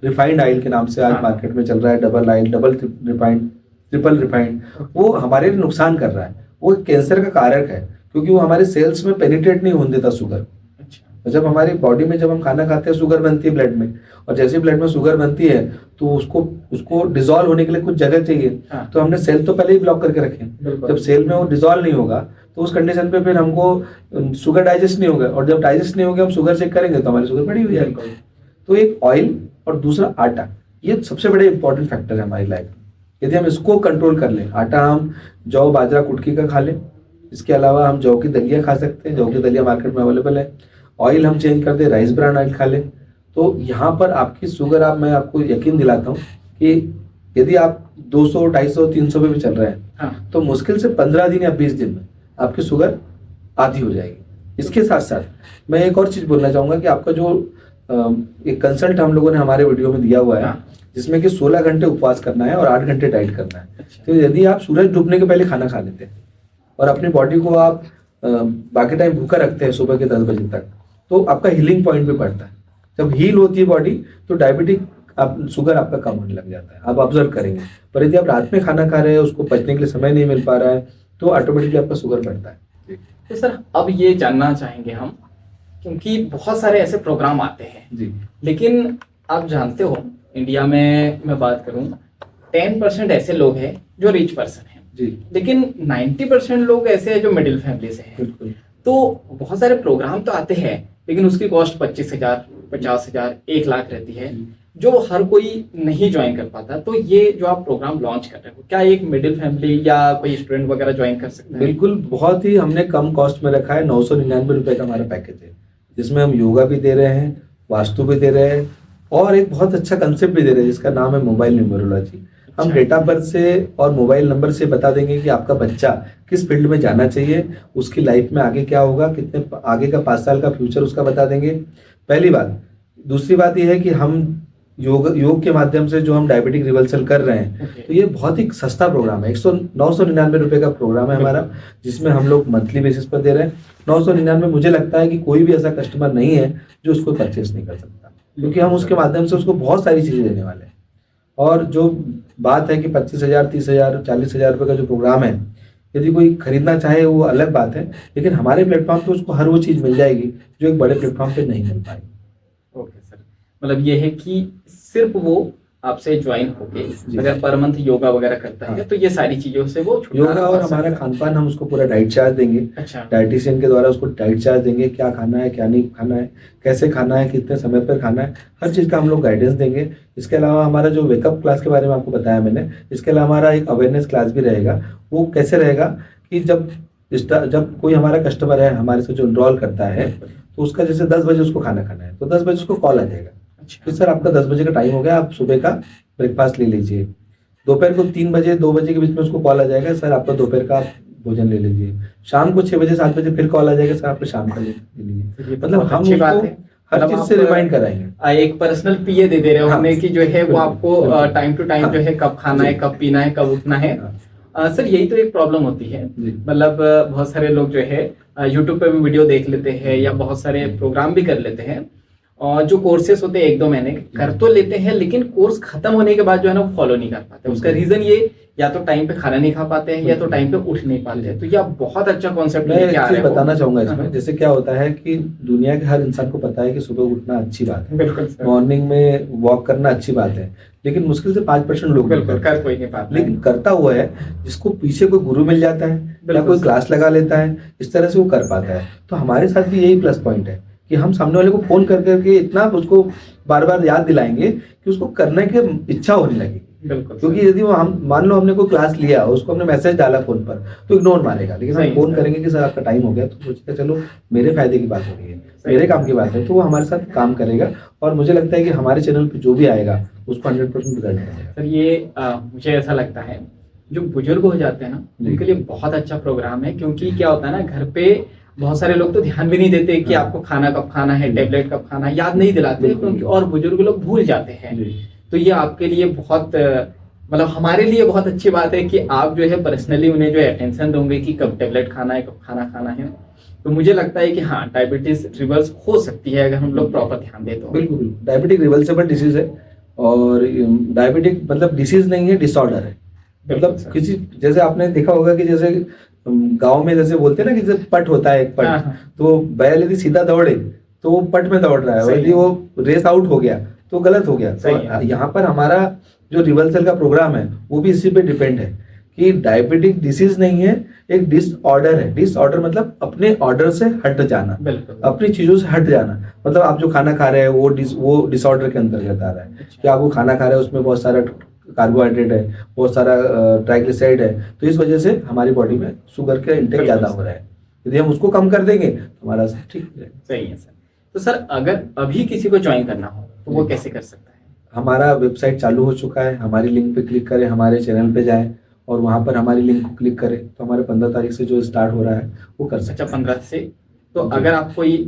रिफाइंड ऑयल के नाम से आज मार्केट में चल रहा है, double oil, double refined, triple refined, वो हमारे लिए नुकसान कर रहा है। वो कैंसर का कारक है क्योंकि वो हमारे सेल्स में पेनिट्रेट नहीं होने देता शुगर। तो जब हमारी बॉडी में, जब हम खाना खाते हैं, शुगर बनती है ब्लड में, और जैसे ब्लड में शुगर बनती है तो उसको डिसॉल्व होने के लिए कुछ जगह चाहिए। तो हमने सेल तो पहले ही ब्लॉक करके रखे। जब सेल में वो डिसॉल्व नहीं होगा तो उस कंडीशन पे फिर हमको शुगर डाइजेस्ट नहीं होगा, और जब डाइजेस्ट नहीं होगा हम शुगर चेक करेंगे तो हमारी शुगर बढ़ी हुई जाएगी। तो एक ऑयल और दूसरा आटा, ये सबसे बड़े इंपॉर्टेंट फैक्टर है हमारी लाइफ में। यदि हम इसको कंट्रोल कर लें, आटा हम जौ, बाजरा, कुटकी का खा लें, इसके अलावा हम जौ की दलिया खा सकते हैं, जौ की दलिया मार्केट में अवेलेबल है। ऑयल हम चेंज कर दें, राइस ब्रांड ऑयल खा लें, तो यहाँ पर आपकी शुगर, मैं आपको यकीन दिलाता हूँ कि यदि आप 200, 250, 300 पे भी चल रहे हैं तो मुश्किल से 15 दिन या 20 दिन में आपकी शुगर आधी हो जाएगी। इसके साथ साथ मैं एक और चीज़ बोलना चाहूँगा कि आपका जो एक कंसल्ट हम लोगों ने हमारे वीडियो में दिया हुआ है, जिसमें कि 16 घंटे उपवास करना है और 8 घंटे डाइट करना है। तो यदि आप सूरज डूबने के पहले खाना खा लेते हैं और अपनी बॉडी को आप बाकी टाइम भूखा रखते हैं सुबह के 10 बजे तक, तो आपका हीलिंग पॉइंट भी बढ़ता है। जब हील होती है बॉडी तो डायबिटिक शुगर आपका कम होने लग जाता है, आप ऑब्जर्व करेंगे। पर यदि आप रात में खाना खा रहे हैं, उसको पचने के लिए समय नहीं मिल पा रहा है, तो ऑटोमेटिकली आपका शुगर बढ़ता है। तो सर अब ये जानना चाहेंगे हम, क्योंकि बहुत सारे ऐसे प्रोग्राम आते हैं जी, लेकिन आप जानते हो इंडिया में मैं बात करूं 10% ऐसे लोग हैं जो रिच पर्सन हैं जी, लेकिन 90% लोग ऐसे हैं जो मिडिल फैमिली से हैं। तो बहुत सारे प्रोग्राम तो आते हैं लेकिन उसकी कॉस्ट 25,000, 50,000, 1 लाख रहती है, जो हर कोई नहीं ज्वाइन कर पाता। तो ये जो आप प्रोग्राम लॉन्च कर रहे हो, क्या एक मिडिल फैमिली या कोई स्टूडेंट वगैरह ज्वाइन कर सकते हैं? बिल्कुल, बहुत ही हमने कम कॉस्ट में रखा है। 999 रुपए का हमारा पैकेज है, जिसमें हम योगा भी दे रहे हैं, वास्तु भी दे रहे हैं और एक बहुत अच्छा कंसेप्ट भी दे रहे हैं जिसका नाम है मोबाइल न्यूमरोलॉजी। हम डेट ऑफ बर्थ से और मोबाइल नंबर से बता देंगे कि आपका बच्चा किस फील्ड में जाना चाहिए, उसकी लाइफ में आगे क्या होगा, कितने आगे का 5 साल का फ्यूचर उसका बता देंगे, पहली बात। दूसरी बात यह है कि हम योग के माध्यम से जो हम डायबिटिक रिवर्सल कर रहे हैं, तो ये बहुत ही सस्ता प्रोग्राम है। 999 रुपए का प्रोग्राम है हमारा, जिसमें हम लोग मंथली बेसिस पर दे रहे हैं। 999 मुझे लगता है कि कोई भी ऐसा कस्टमर नहीं है जो उसको परचेस नहीं कर सकता, क्योंकि हम उसके माध्यम से उसको बहुत सारी चीजें देने वाले हैं। और जो बात है कि 25,000, 30,000, 40,000 रुपए का जो प्रोग्राम है, यदि कोई खरीदना चाहे वो अलग बात है, लेकिन हमारे प्लेटफॉर्म पे उसको हर वो चीज मिल जाएगी जो एक बड़े प्लेटफॉर्म पे नहीं मिल पाएगी। ओके सर, मतलब ये है कि सिर्फ वो आपसे ज्वाइन होके अगर पर मंथ योगा वगैरह करता है तो ये सारी चीजों से वो योगा और हमारा खान पान, हम उसको पूरा डाइट चार्ज देंगे। अच्छा। डाइटिशियन के द्वारा उसको डाइट चार्ज देंगे, क्या खाना है क्या नहीं खाना है, कैसे खाना है, कितने समय पर खाना है, हर चीज़ का हम लोग गाइडेंस देंगे। इसके अलावा हमारा जो वेकअप क्लास के बारे में आपको बताया मैंने, इसके अलावा हमारा एक अवेयरनेस क्लास भी रहेगा। वो कैसे रहेगा कि जब कोई हमारा कस्टमर है हमारे से जो इनरोल करता है, तो उसका जैसे 10 बजे उसको खाना खाना है, तो 10 बजे उसको कॉल आ जाएगा कि सर आपका 10 बजे का टाइम हो गया, आप सुबह का ब्रेकफास्ट ले लीजिए। दोपहर को 3 बजे 2 बजे के बीच में उसको कॉल आ जाएगा, सर आपका दोपहर का भोजन ले लीजिए। शाम को 6 बजे 7 बजे फिर कॉल आ जाएगा, सर आपका शाम का ले लीजिए। मतलब हम उसको हर चीज से रिमाइंड कराएंगे। एक पर्सनल पीए दे रहे हो हमें कि जो है वो आपको टाइम टू टाइम जो है कब खाना है, कब पीना है, कब उठना है। सर यही तो एक प्रॉब्लम होती है, मतलब बहुत सारे लोग जो है यूट्यूब पे भी वीडियो देख लेते हैं या बहुत सारे प्रोग्राम भी कर लेते हैं, और जो कोर्सेस होते हैं 1-2 महीने कर तो लेते हैं, लेकिन कोर्स खत्म होने के बाद जो है ना वो फॉलो नहीं कर पाते। उसका रीजन ये या तो टाइम पे खाना नहीं खा पाते हैं या तो टाइम पे उठ नहीं पाते हैं। तो ये बहुत अच्छा कॉन्सेप्ट मैं एक चीज बताना चाहूंगा इसमें। जैसे क्या होता है कि दुनिया के हर इंसान को पता है कि सुबह उठना अच्छी बात है, बिल्कुल मॉर्निंग में वॉक करना अच्छी बात है, लेकिन मुश्किल से 5% लोग कर कोई नहीं पाता। लेकिन करता हुआ है जिसको पीछे कोई गुरु मिल जाता है या कोई क्लास लगा लेता है, इस तरह से वो कर पाता है। तो हमारे साथ भी यही प्लस पॉइंट है कि हम सामने वाले को फोन कर करके इतना उसको बार बार याद दिलाएंगे कि उसको करने की इच्छा होने लगेगी। क्योंकि यदि वो हम मान लो हमने कोई क्लास लिया, उसको हमने मैसेज डाला फोन पर, तो इग्नोर मारेगा, लेकिन हम फोन करेंगे कि सर आपका टाइम हो गया, तो सोचेगा चलो मेरे फायदे की बात हो रही है, मेरे काम की बात है, तो वो हमारे साथ काम करेगा। और मुझे लगता है कि हमारे चैनल पे जो भी आएगा उसको 100% रिजल्ट मिलेगा। सर ये मुझे ऐसा लगता है जो बुजुर्ग हो जाते हैं ना, उनके लिए बहुत अच्छा प्रोग्राम है, क्योंकि क्या होता है ना, घर पे बहुत सारे लोग तो ध्यान भी नहीं देते कि आपको खाना कब खाना है, टेबलेट कब खाना है, याद नहीं दिलाते, क्योंकि और बुजुर्ग लोग भूल जाते हैं। तो ये आपके लिए बहुत, मतलब हमारे लिए बहुत अच्छी बात है कि आप जो है पर्सनली उन्हें जो है अटेंशन दोगे कि कब टेबलेट खाना है, कब खाना खाना है। तो मुझे लगता है कि हाँ, डायबिटीज रिवर्स हो सकती है अगर हम लोग प्रॉपर ध्यान दें तो। बिल्कुल, डायबिटिक रिवर्सिबल डिसीज है, और डायबिटिक मतलब डिसीज नहीं है, डिसऑर्डर है। मतलब किसी, जैसे आपने देखा होगा कि जैसे गांव में जैसे बोलते हैं ना कि जैसे पट होता है एक पट, तो बैल यदि सीधा दौड़े तो वो पट में दौड़ रहा है, और यदि वो रेस आउट हो गया तो गलत हो गया। तो यहाँ पर हमारा जो रिवर्सल का प्रोग्राम है वो भी इसी पे डिपेंड है कि डायबिटिक डिसीज नहीं है, एक डिसऑर्डर है। डिसऑर्डर मतलब अपने ऑर्डर से हट जाना, अपनी चीजों से हट जाना। मतलब आप जो खाना खा रहे हैं वो डिसऑर्डर के अंतर्गत आ रहा है कि आप वो खाना खा रहे हैं उसमें बहुत सारा कार्बोहाइड्रेट है, बहुत सारा ट्राइग्लिसराइड है, तो इस वजह से हमारी बॉडी में शुगर का इंटेक ज्यादा हो रहा है। यदि हम उसको कम कर देंगे तो हमारा ठीक है। सही है सर। तो सर अगर अभी किसी को ज्वाइन करना हो तो वो कैसे कर सकता है? हमारा वेबसाइट चालू हो चुका है, हमारी लिंक पे क्लिक करें, हमारे चैनल पे जाएं और वहां पर हमारी लिंक को क्लिक करें, तो हमारे 15 तारीख से जो स्टार्ट हो रहा है वो कर सकते हैं। 15 से। तो अगर आप कोई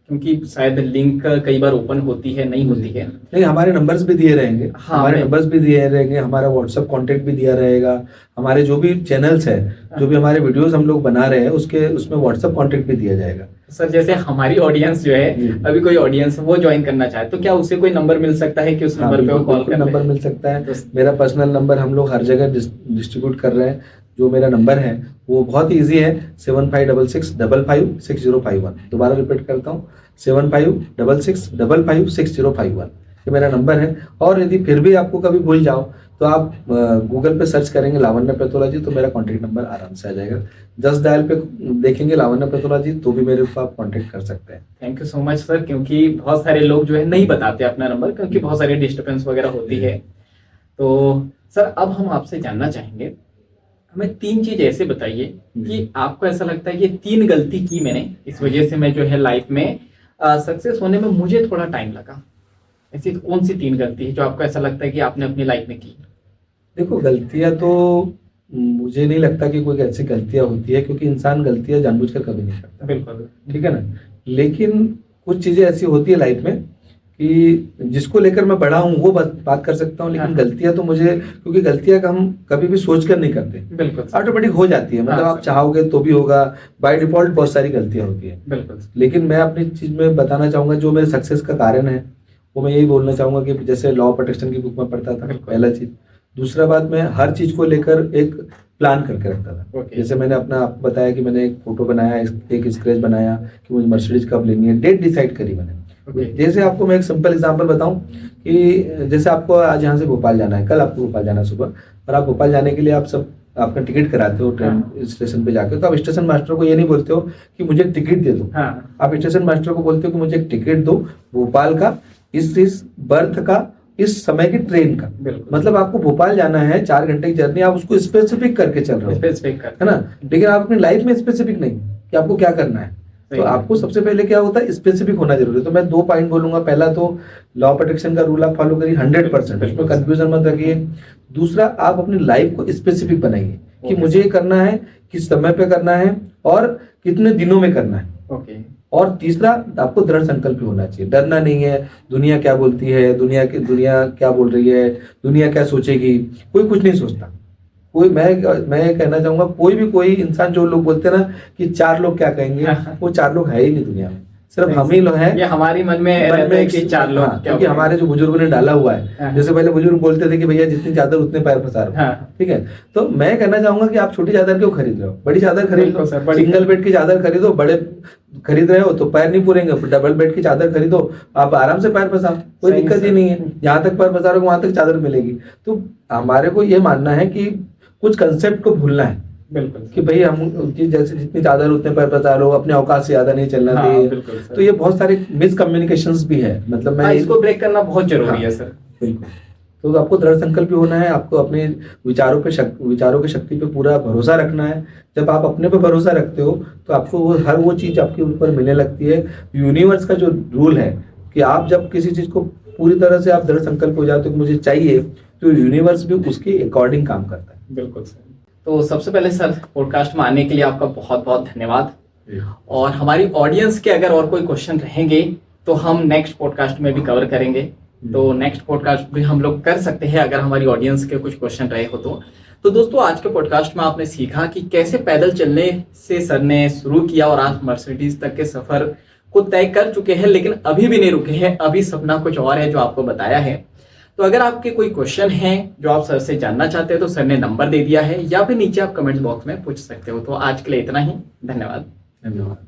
क्योंकि शायद लिंक कई बार ओपन होती है, नहीं होती है, नहीं, हमारे नंबर्स भी दिए रहेंगे। हाँ, हमारे नंबर्स भी दिए रहेंगे, हमारा व्हाट्सएप कांटेक्ट भी दिया रहेगा, हमारे जो भी चैनल्स है, जो भी हमारे वीडियोस हम लोग बना रहे हैं उसमें व्हाट्सएप कांटेक्ट भी दिया जाएगा। सर जैसे हमारी ऑडियंस जो है, अभी कोई ऑडियंस वो ज्वाइन करना चाहे तो क्या उसे कोई नंबर मिल सकता है कि उस नंबर पे वो कॉल कर? नंबर मिल सकता है। मेरा पर्सनल नंबर हम लोग हर जगह डिस्ट्रीब्यूट कर रहे हैं। जो मेरा नंबर है वो बहुत ही ईजी है, 7566556051। दोबारा रिपीट करता हूँ, 7566556051। ये मेरा नंबर है। और यदि फिर भी आपको कभी भूल जाओ तो आप गूगल पे सर्च करेंगे लावण्य पैथोलॉजी, तो मेरा कॉन्टैक्ट नंबर आराम से आ जाएगा। 10 डायल पे देखेंगे लावण्य पैथोलॉजी तो भी मेरे को आप कॉन्टैक्ट कर सकते हैं। Thank you so much sir, क्योंकि बहुत सारे लोग जो है नहीं बताते अपना नंबर, क्योंकि बहुत सारी डिस्टर्बेंस वगैरह होती है। तो सर अब हम आपसे जानना चाहेंगे, हमें 3 चीज ऐसे बताइए कि आपको ऐसा लगता है कि 3 गलती की मैंने, इस वजह से मैं जो है लाइफ में सक्सेस होने में मुझे थोड़ा टाइम लगा। ऐसी कौन सी 3 गलती है जो आपको ऐसा लगता है कि आपने अपनी लाइफ में की? देखो, गलतियां तो मुझे नहीं लगता कि कोई ऐसी गलतियां होती है, क्योंकि इंसान गलतियां जानबूझकर कभी नहीं करता। बिल्कुल, ठीक है ना। लेकिन कुछ चीजें ऐसी होती है लाइफ में कि जिसको लेकर मैं बड़ा हूँ वो बात कर सकता हूँ, लेकिन गलतियां तो मुझे, क्योंकि गलतियां हम कभी भी सोचकर नहीं करते, बिल्कुल ऑटोमेटिक हो जाती है। मतलब आप चाहोगे तो भी होगा, बाय डिफॉल्ट बहुत सारी गलतियां होती है। बिल्कुल। लेकिन मैं अपनी चीज में बताना चाहूंगा जो मेरे सक्सेस का कारण है, वो मैं यही बोलना चाहूंगा कि जैसे लॉ ऑफ अट्रैक्शन की बुक में पढ़ता था, पहला चीज। दूसरा बात, मैं हर चीज को लेकर एक प्लान करके रखता था। जैसे मैंने अपना आपको बताया कि मैंने एक फोटो बनाया, एक स्केच बनाया कि मुझे मर्सिडीज कब लेनी है, डेट डिसाइड करी मैंने। जैसे आपको मैं एक सिंपल एग्जांपल बताऊं कि जैसे आपको आज यहाँ से भोपाल जाना है, कल आपको भोपाल जाना है सुबह, और आप भोपाल जाने के लिए आप सब आपका टिकट कराते हो ट्रेन स्टेशन पे जाकर, तो आप स्टेशन मास्टर को ये नहीं बोलते हो कि मुझे टिकट दे दो। आप स्टेशन मास्टर को बोलते हो कि मुझे एक टिकट दो भोपाल का, इस बर्थ का, इस समय की ट्रेन का। मतलब आपको भोपाल जाना है, 4 घंटे की जर्नी, आप उसको स्पेसिफिक करके चल रहे हो, है ना। लेकिन आप अपनी लाइफ में स्पेसिफिक नहीं कि आपको क्या करना है। तो आपको सबसे पहले क्या होता है, स्पेसिफिक होना जरूरी है। तो मैं 2 पॉइंट बोलूंगा। पहला तो लॉ ऑफ अट्रैक्शन का रूल आप फॉलो करिए 100%, उसमें कंफ्यूजन मत रखिए। दूसरा, आप अपनी लाइफ को स्पेसिफिक बनाइए कि मुझे करना है, किस समय पे करना है और कितने दिनों में करना है। और तीसरा, आपको दृढ़ संकल्प होना चाहिए। डरना नहीं है, दुनिया क्या बोलती है, दुनिया क्या बोल रही है, दुनिया क्या सोचेगी, कोई कुछ नहीं सोचता। कोई मैं कहना चाहूंगा, कोई इंसान, जो लोग बोलते हैं ना कि 4 लोग क्या कहेंगे, वो 4 लोग है ही नहीं दुनिया में, सिर्फ हम ही लोग हैं। ये हमारी मन में रहता है कि 4 लोग, क्योंकि हमारे जो बुजुर्गों ने डाला हुआ है। जैसे पहले बुजुर्ग बोलते थे कि भैया जितनी चादर उतने पैर पसारो, ठीक है। तो मैं कहना चाहूंगा कि आप छोटी चादर क्यों खरीद रहे हो, बड़ी चादर खरीद लो। सिंगल बेड की चादर खरीदो, बड़े खरीद रहे हो तो पैर नहीं पूरेंगे। डबल बेड की चादर खरीदो, आप आराम से पैर पसाओ, कोई दिक्कत ही नहीं है। जहां तक पैर पसारोगे वहां तक चादर मिलेगी। तो हमारे को ये मानना है कि कुछ कंसेप्ट को भूलना है। बिल्कुल, कि भाई हम जैसे जितनी चादर उतने पैर पसारो, अपने औकात से ज्यादा नहीं चलना चाहिए। तो ये बहुत सारे मिसकम्युनिकेशंस भी है। मतलब मैं इसको ब्रेक करना बहुत जरूरी है सर। बिल्कुल। तो आपको दृढ़ संकल्प होना है, आपको अपने विचारों की शक्ति पे पूरा भरोसा रखना है। जब आप अपने पे भरोसा रखते हो तो आपको हर वो चीज आपके ऊपर मिलने लगती है। यूनिवर्स का जो रूल है कि आप जब किसी चीज को पूरी तरह से आप दृढ़ संकल्प हो जाते हो कि मुझे चाहिए, तो यूनिवर्स भी उसके अकॉर्डिंग काम करता है। बिल्कुल सर। तो सबसे पहले सर, पॉडकास्ट में आने के लिए आपका बहुत बहुत धन्यवाद। और हमारी ऑडियंस के अगर और कोई क्वेश्चन रहेंगे तो हम नेक्स्ट पॉडकास्ट में भी कवर करेंगे। तो नेक्स्ट पॉडकास्ट भी हम लोग कर सकते हैं अगर हमारी ऑडियंस के कुछ क्वेश्चन रहे हो तो दोस्तों, आज के पॉडकास्ट में आपने सीखा कि कैसे पैदल चलने से सर ने शुरू किया और आज मर्सिडीज तक के सफर को तय कर चुके हैं, लेकिन अभी भी नहीं रुके हैं। अभी सपना कुछ और है जो आपको बताया है। तो अगर आपके कोई क्वेश्चन हैं जो आप सर से जानना चाहते हो तो सर ने नंबर दे दिया है, या फिर नीचे आप कमेंट्स बॉक्स में पूछ सकते हो। तो आज के लिए इतना ही। धन्यवाद।